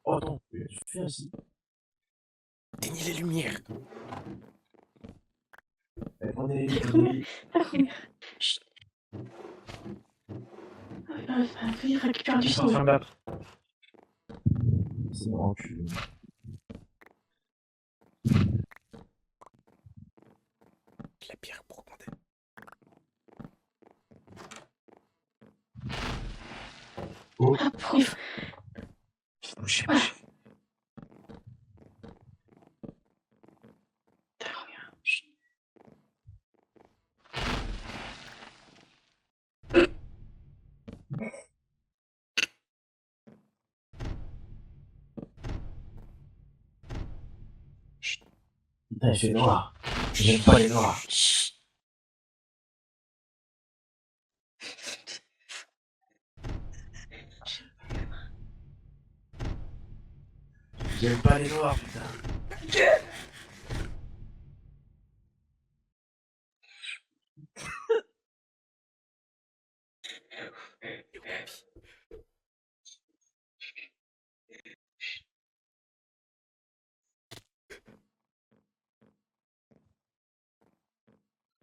Oh non, tu fais ainsi. Éteignez les lumières. Prenez les Chut. Vas-y, récupère du sang. C'est mon encul. La pierre pour commander. Ah, pourri. Bouchez. Putain, il fait noir. J'aime pas les noirs. J'aime pas les noirs, putain.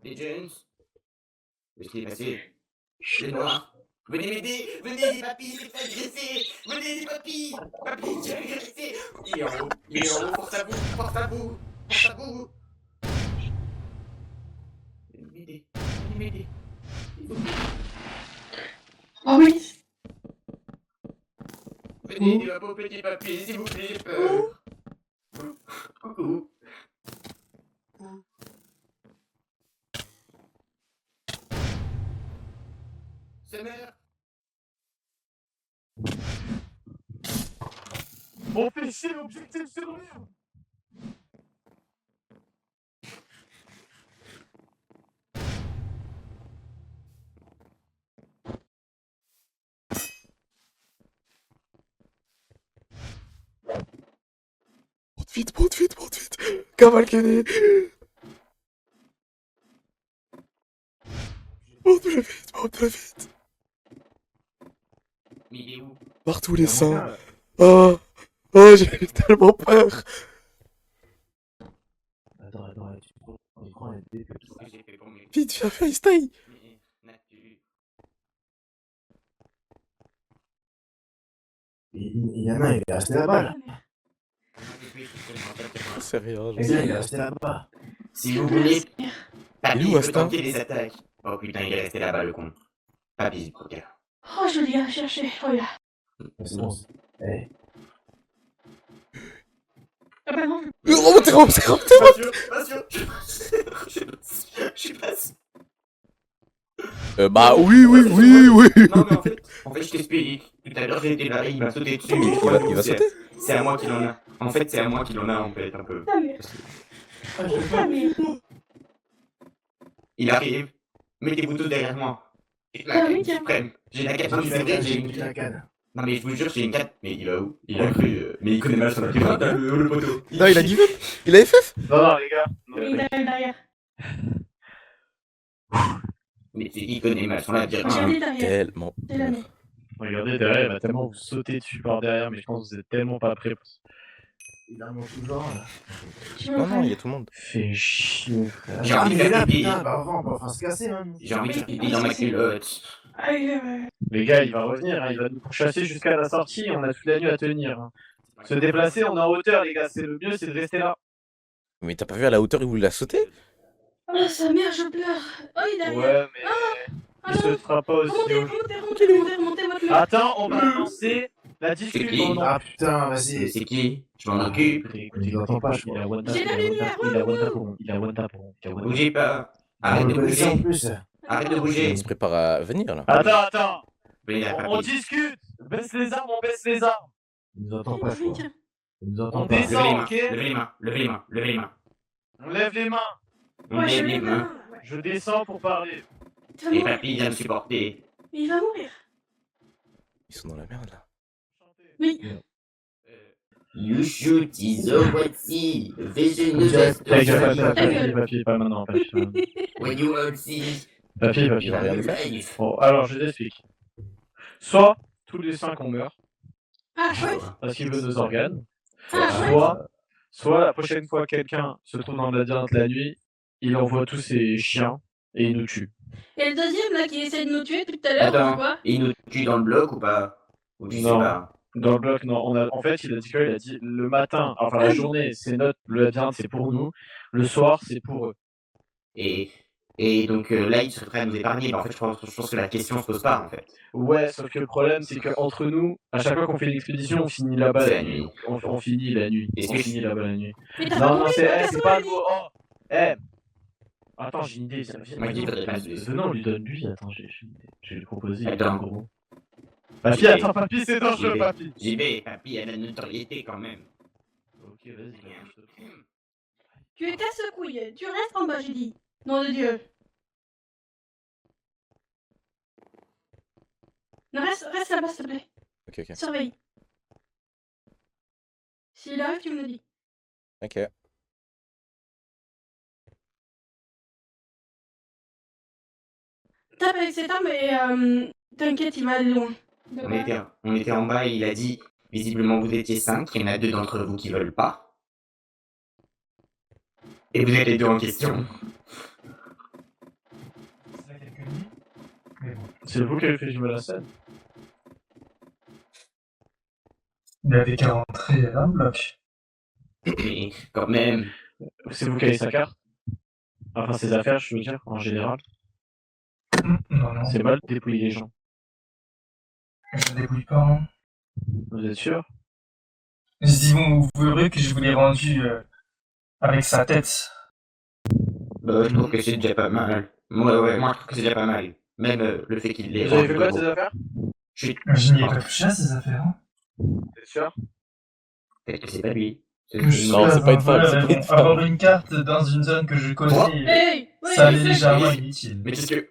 Les Jones? Qu'est-ce qui est passé? Les noirs? Venez m'aider! Venez les papis, c'est pas agressé! Venez les papis! Papy, j'ai agressé! Il est en haut, force à vous! Venez m'aider! Oh oui. Venez les beaux petits papis, s'il vous plaît, j'ai peur! Coucou! Summer! On fait chier, objectif survivre. Monte vite. Cavalcade. Montre-le vite, montre-le vite. Mais il est où? Partout les seins. Oh, oh, j'ai eu tellement peur. Attends, tu prends les dés. Vite, viens FaceTime. Il y en a un, il est resté là-bas, là. C'est rien, Il est resté là-bas. Si vous voulez, Papy, Il est où, il peut Astin? tenter des attaques. Oh putain, il est resté là-bas, le con. Papy, il regarde. Oh, je l'ai cherché. Oh là. C'est bon. Eh. Ah bah non. Remontez, remontez, remontez. Je suis pas sûr. Bah oui. Non, mais en fait, je t'explique. Tout à l'heure, j'ai été là, il m'a sauté dessus. Mais Il va sauter. C'est à moi qu'il en a. En fait, c'est à moi qu'il en a, en fait, un peu. Ah, mais... Ah, mais... Il arrive. Mettez-vous tous derrière moi. J'ai la Ah canne oui, tiens. suprême. J'ai la canne, Non, c'est vrai, j'ai une la canne. Non, mais je vous jure, j'ai une canne. Mais il va où? Il a cru. Mais il connaît mal son appel. Le poteau. Non, il a give up. Il a FF. Non, les gars. Il est derrière. Mais il connaît mal son labyrinthe. Regardez derrière. Tellement. C'est la mienne. Regardez, derrière, il va tellement vous sauter dessus par derrière, mais je pense que vous êtes tellement pas prêts. Il a mon tout genre, là. Non, il y a tout le monde. Fais chier, frère. J'ai envie de faire pipi. Putain, bah on va se casser, man. J'ai envie de faire pipi dans ma culotte. Les gars, il va revenir, hein, il va nous pourchasser jusqu'à la sortie, on a toute la nuit à tenir. Hein. Se déplacer, on est en hauteur, les gars, c'est le mieux, c'est de rester là. Mais t'as pas vu à la hauteur où il a sauté? Oh, sa mère, je pleure. Oh, il est derrière. Ouais, mais il se fera pas aussi. Remontez votre mec. Attends, on va lancer la C'est discussion. qui? Ah putain, vas-y. C'est qui? Je m'en occupe. Il n'entend pas, je Il crois. a Wanda, J'ai la lumière. il a Wanda pour. Bougez pas. On Arrête de le connaissait en bouger. plus. Arrête de bouger. Il se prépare à venir là. Attends. Venez là, On papy. discute. Baisse les armes, on baisse les armes. Il nous entend pas, je crois. Il nous On entend pas. descend. Levez les mains. Levez les mains. Levez les mains. On lève les mains. On lève les mains. Je descends pour parler. Et papy vient me supporter. Il va mourir. Ils sont dans la merde là. Mais... You shoot is a what's vision is just Papier, pas maintenant. when you all see. Papier. Il va rien nous faire. Bon, alors je t'explique. Soit tous les 5 on meurt Ah, chouette. parce qu'il veut nos organes. Ah, chouette. Soit la prochaine fois quelqu'un se trouve dans le labyrinthe la nuit, il envoie tous ses chiens et il nous tue. Et le deuxième, là, qui essaie de nous tuer tout à l'heure, c'est Attends, quoi? il nous tue dans le bloc ou pas? Ou tu sais Non. pas? Dans le bloc, non. En fait, il a dit quoi? Il a dit le matin, enfin la journée, c'est notre, le labyrinthe, c'est pour nous. Le soir, c'est pour eux. Et donc là, il se prêt à nous épargner. Mais en fait, je pense que la question se pose pas, en fait. Ouais, sauf que le problème, c'est qu'entre nous, à chaque fois qu'on fait une expédition, on finit là-bas C'est la la nuit. nuit. On finit la nuit. Est-ce On que je- finit là-bas la nuit. Mais t'as pas Non, compris, c'est pas le mot. Oh, attends, j'ai une idée. Moi, je dis faudrait pas se blesser. Venons, on lui donne lui. Attends, j'ai lui proposé. Attends. Gros. Papy, attends, papy, c'est dangereux, JB. papy. JB, papy a la notoriété quand même. Ok, vas-y. Tu es casse-couille. Tu restes en bas, j'ai dit. Nom de Dieu. Non, reste là-bas, s'il te plaît. Ok. Surveille. S'il arrive, tu me le dis. Ok. Tape avec cette arme et t'inquiète, il va aller loin. De quoi? On était en bas et il a dit, visiblement vous étiez 5, il y en a 2 d'entre vous qui veulent pas. Et vous êtes les 2 en question. C'est vous qui avez fait jouer la scène. Il avait qu'à rentrer dans le bloc. Mais quand même. C'est vous qui avez sa carte. Enfin, ses affaires, je veux dire, en général. Non. C'est mal de dépouiller les gens. Je débrouille pas, hein. Vous êtes sûr? Je dis, bon, vous verrez que je vous l'ai rendu avec sa tête. Bah, je trouve que c'est déjà pas mal. Moi, je trouve que c'est déjà pas mal. Même le fait qu'il les Vous avez rende fait quoi de gros. ses affaires? Je n'y ai pas touché à ses affaires. Hein. T'es sûr? Peut-être que c'est pas lui. Non, c'est pas une femme, c'est pas une femme. Avoir une carte dans une zone que je connais, Hey, ça allait légèrement inutile. Mais qu'est-ce que...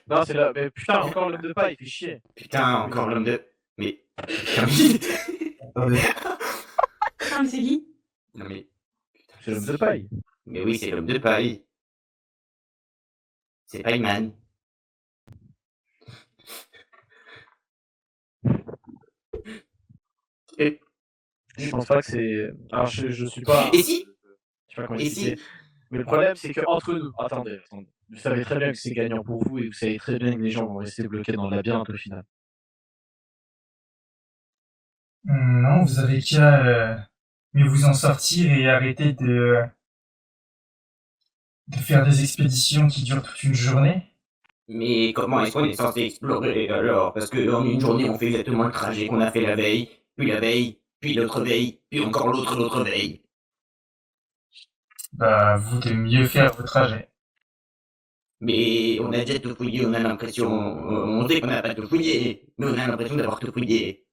Non, c'est là. Mais putain, encore l'homme de paille, il fait chier. Putain, encore l'homme de... Mais... Attendez. Ah, mais c'est qui? Non mais... C'est l'homme de paille. Mais oui, c'est l'homme de paille. C'est Pailleman. Et je pense pas que c'est. Alors, je suis pas. Et si Je sais pas comment Et expliquer. si Mais le problème, c'est que entre nous. Attendez. Vous savez très bien que c'est gagnant pour vous et vous savez très bien que les gens vont rester bloqués dans le labyrinthe au final. Non, vous avez qu'à mieux vous en sortir et arrêter de faire des expéditions qui durent toute une journée. Mais comment est-ce qu'on est censé explorer alors? Parce qu'en une journée, on fait exactement le trajet qu'on a fait la veille, puis l'autre veille, puis encore l'autre veille. Bah, vous de mieux faire vos trajets. Mais on a déjà tout fouillé, on a l'impression, on sait qu'on n'a pas tout fouillé, mais on a l'impression d'avoir tout fouillé.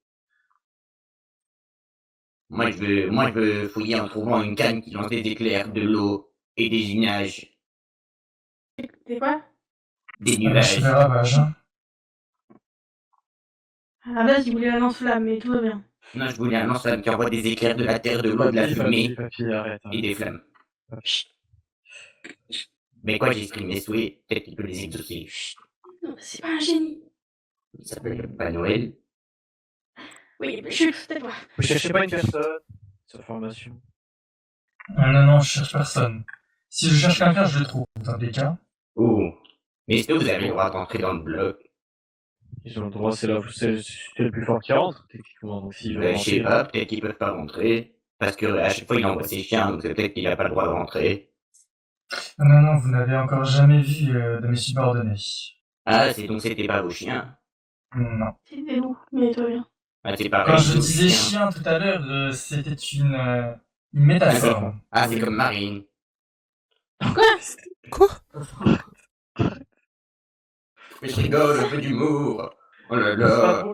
Moi je veux fouiller en trouvant une canne qui lance des éclairs, de l'eau et des nuages. C'est quoi? Des Je nuages. fais ravage, hein. À la base, il voulait un lance-flamme, mais tout va bien. Non, je voulais un lance-flamme qui envoie des éclairs, de la terre, de l'eau, de la fumée Arrête, et des flammes. Chut. Mais quoi, j'exprime mes souhaits, peut-être qu'il peut les exaucer. Chut. Non, c'est pas un génie. Il s'appelle le Papa Noël. Oui, mais chut, tais-toi. Vous cherchez pas une personne sur formation. Non, je cherche personne. Si je cherche quelqu'un, je le trouve, dans des cas. Oh. Mais est-ce que vous avez le droit d'entrer dans le bloc? Ils ont le droit, c'est le plus fort qui rentre, techniquement. Donc s'ils veulent Je sais pas, peut-être qu'ils peuvent pas rentrer. Parce que à chaque fois, il envoie ses chiens, donc peut-être qu'il a pas le droit de rentrer. Non, vous n'avez encore jamais vu de mes subordonnés. Ah, c'est donc c'était pas vos chiens? Non. C'était nous, mais toi bien. Ah, c'est pareil. Quand je vos disais chiens. chien tout à l'heure, c'était une métaphore. Ah, c'est comme Marine. Quoi? Mais je rigole, un peu d'humour. Oh là là.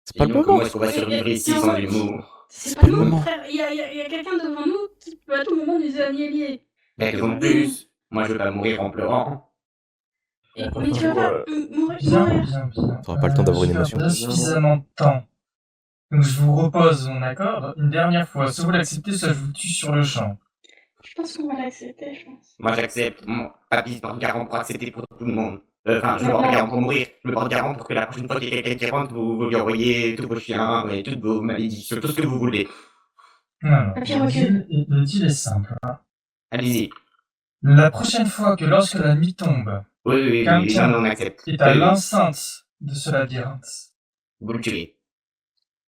C'est pas le Sinon, comment moment. est-ce qu'on va survivre ici sans humour? C'est pas le moment, frère. Il y a quelqu'un devant nous qui peut à tout moment nous annihiler. Mais raison de plus. Moi, je veux pas mourir en pleurant. Mais tu vas pas mourir. Bien. T'auras pas le temps d'avoir une émotion. Il y a suffisamment de temps. Donc je vous repose mon accord une dernière fois. Soit vous l'acceptez, soit je vous tue sur le champ. Je pense qu'on va l'accepter, je pense. Moi, j'accepte. Mon papy se porte garant pour accepter pour tout le monde. Enfin, je me porte garant pour mourir. Je me porte garant pour que la prochaine fois qu'il y a quelqu'un qui rentre, vous lui envoyez tous vos chiens et toutes vos malédictions, tout ce que vous voulez. Non, Papy, le deal est simple. Hein. Allez-y. La prochaine fois que lorsque la nuit tombe, Oui, quelqu'un non, on accepte. est à l'enceinte de ce labyrinthe, Vous le tuez.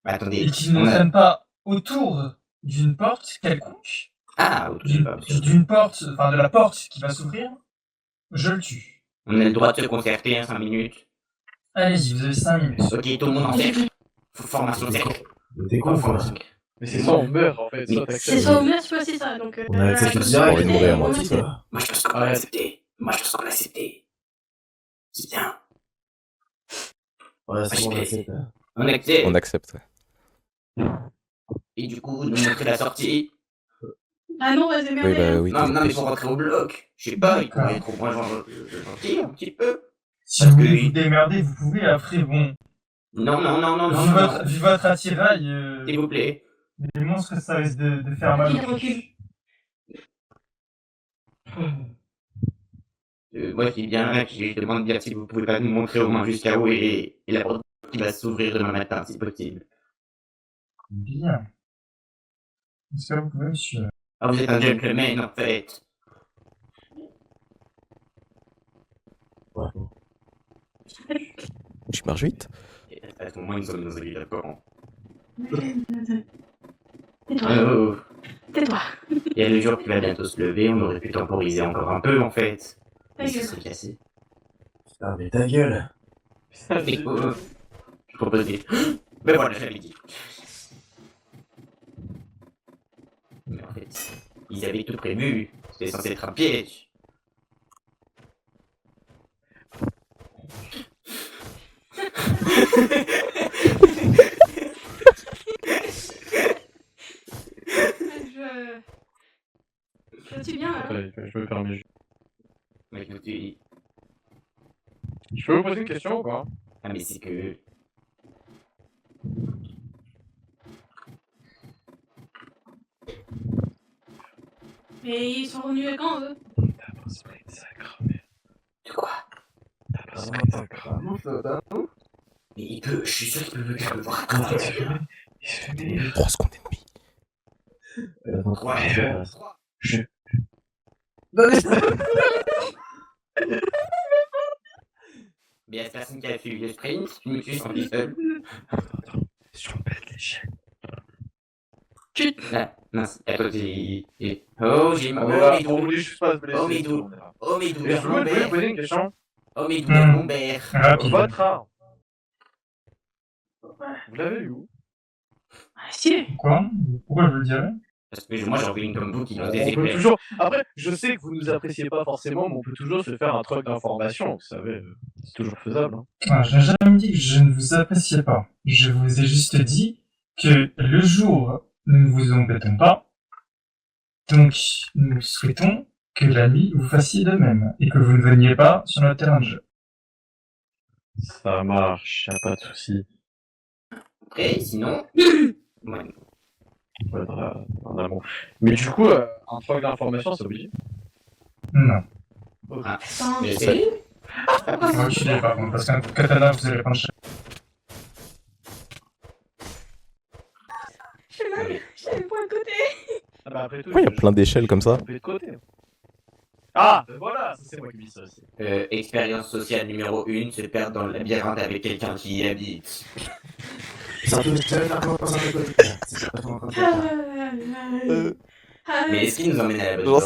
Bah, attendez. et qu'il ne traîne pas autour d'une porte quelconque, Ah, d'une porte, enfin de la porte qui va s'ouvrir, je le tue. on a le droit de se concerter, hein, 5 minutes. Allez-y, vous avez 5 minutes. Ok, tout le monde en cercle. Formation cercle. T'es con, quoi. Mais c'est ça, on meurt en fait. C'est ça au meurtre, soit c'est ça. Donc, On a accepté accepter, direct, envie de mourir, moi, on c'est accepte. ça. Moi, je pense qu'on va l'accepter. Moi, je pense qu'on va l'accepter. C'est bien. Ouais, c'est bon, on accepte. On accepte. On accepte. Et du coup, vous nous montrez la sortie. Ah non, vas-y, merde. Oui, bah oui. Non, mais pour rentrer au bloc. Je sais pas, il pourrait être au moins gentil, un petit peu. Si vous voulez vous démerder, vous pouvez, après, bon... Non. Vu votre attirail, S'il vous plaît. les monstres, ça risque de faire mal. Tranquille. Moi, je dis bien, je demande bien si vous pouvez pas nous montrer au moins jusqu'à où est la porte qui va s'ouvrir demain matin, si possible. Bien. Est-ce que vous pouvez me suivre? Ah, vous êtes un gentleman, en fait. Ouais. Je marche vite. À ce moment, nous sommes dans un lit d'accord. Tais-toi. Tais-toi. Il y a le jour qui va bientôt se lever, on aurait pu temporiser encore un peu, en fait. Ta Mais ça gueule. serait cassé. Putain, mais ta gueule. Je propose des... Ben voilà, j'avais dit. Mais en fait, ils avaient tout prévu. C'était censé être un piège. Je suis bien là. Attendez, je me permets. Mais je suis... Je peux vous poser une question ou pas? Ah mais c'est que... Mais ils sont revenus quand eux? T'as pas spray de sacrament. De quoi? T'as pas spray de sacrament. Mais il peut, je suis sûr qu'il peut me faire le voir. 3 secondes et demie. Mais y'a personne qui a suivi le sprint, tu me tues sans seul. Si on pète l'échelle. Ah, mince, à côté. Oh, j'ai mon. On voulait juste pas se blesser. Oh, mes doux. Oh, mes doux. Est-ce que vous pouvez poser une question? Oh, mes doux, mon père. Votre arme. Vous l'avez eu où? Ah, si. Quoi? Pourquoi je le dirais? Parce que moi j'en veux une comme vous qui lance des On peut éclairs. toujours. Après, je sais que vous nous appréciez pas forcément, mais on peut toujours se faire un truc d'information, vous savez, c'est toujours faisable. Hein. Ah, je n'ai jamais dit que je ne vous appréciais pas. Je vous ai juste dit que le jour, nous ne vous embêtons pas, donc nous souhaitons que la nuit vous fassiez de même, et que vous ne veniez pas sur notre terrain de jeu. Ça marche, y'a pas de souci. Après, sinon. Ouais. Mais du coup, un truc d'information, c'est obligé? Non. Ah, mais c'est... Moi, je suis d'accord, par contre, parce qu'un katana, vous allez prendre cher. Je l'avais pas à côté. Ah bah après tout, Pourquoi il y a plein d'échelles comme ça? de côté. Ah, voilà, ça, c'est moi qui dis ça aussi. Expérience sociale numéro 1, se perdre dans le labyrinthe avec quelqu'un qui y habite. Mais est-ce qu'il nous emmène à la bonne J'en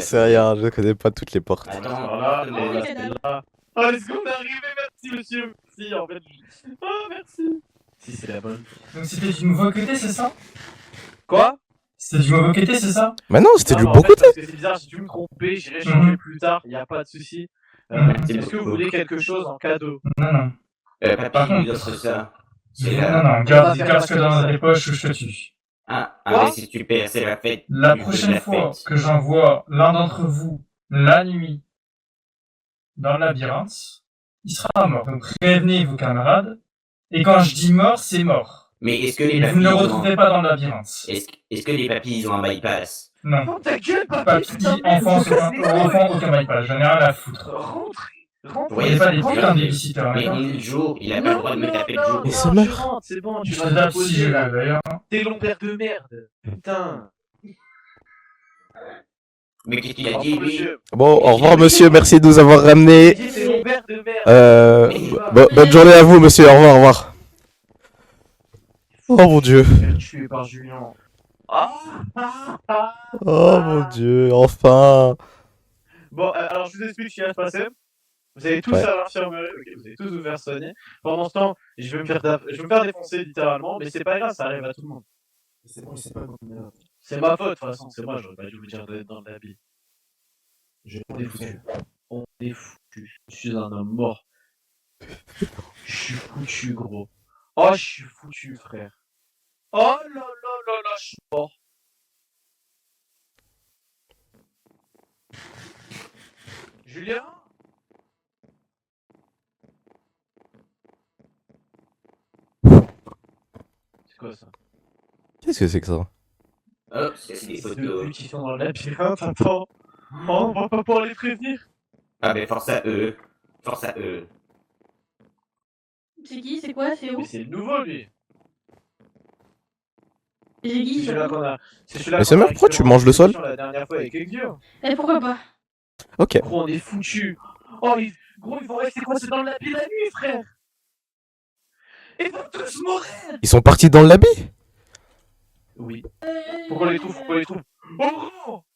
sais rien, je connais pas toutes les portes. Attends, Voilà, là. Oh, les secondes arrivées, merci monsieur. Si, en fait. Oh, merci. Si, c'est la bonne. Donc c'était du nouveau côté, c'est ça? Quoi? C'était du nouveau côté, c'est ça? Mais non, c'était du en bon fait, côté. parce que c'est bizarre, j'ai dû me tromper, j'irai changer plus tard, y a pas de souci. Est-ce que vous voulez quelque chose en cadeau? Non, non. Papy, nous offre ça. Non, non, garde ce que dans les poches ou je te tue. Ah, mais c'est super, c'est la fête. La prochaine fois que j'envoie l'un d'entre vous la nuit dans le labyrinthe, il sera mort. Donc prévenez vos camarades. Et quand je dis mort, c'est mort. Mais est-ce que les Et papilles... vous ne le retrouverez pas dans le labyrinthe. Est-ce que les papilles, ils ont un bypass? Non. Oh, ta gueule, Papy, enfant, aucun bypass. J'en ai rien à foutre. Vous voyez pas des putains de babysitters, Mais d'accord? le jour, il a pas le droit de me taper le jour. Il se meurt. C'est bon, tu Je vas te tape te si je l'ai, d'ailleurs. T'es lombaire de merde. Putain. Mais qu'est-ce qu'il a dit, lui? Bon, au revoir monsieur, merci de nous avoir ramenés. T'es lombaire de merde. Bonne journée à vous monsieur, au revoir, au revoir. Oh mon dieu. Tué par Julien. Oh mon dieu, enfin. Bon, alors je vous explique ce qui va se passer. Vous allez tous à l'infirmerie, ok, vous allez tous vous faire soigner. Pendant ce temps, je vais me faire défoncer littéralement, mais c'est pas grave, ça arrive à tout le monde. C'est bon, c'est pas bon. C'est ma faute, de toute façon, c'est moi, j'aurais pas dû vous dire d'être dans l'habit. On est foutu. On est foutu. Je suis un homme mort. Je suis foutu, gros. Oh, je suis foutu, frère. Oh là là là là, je suis mort. Julien? C'est quoi ça? Qu'est-ce que c'est que ça? Oh, c'est des photos. Deux qui sont dans le labyrinthe, attends. Oh, on va pas pouvoir les prévenir. Ah, mais force à eux. Force à eux. C'est qui? C'est quoi? C'est où? Mais c'est le nouveau, lui. C'est qui? C'est celui-là qu'on a. C'est celui-là Mais qu'on c'est a merde, pourquoi tu manges le sol? La dernière fois avec Exio. Et pourquoi pas? Ok. Gros, on est foutus. Oh, gros, ils vont rester coincés dans le labyrinthe la nuit, frère. Ils vont tous mourir. Ils sont partis dans le lobby? Oui. Faut qu'on les trouve, faut qu'on les trouve. Oh,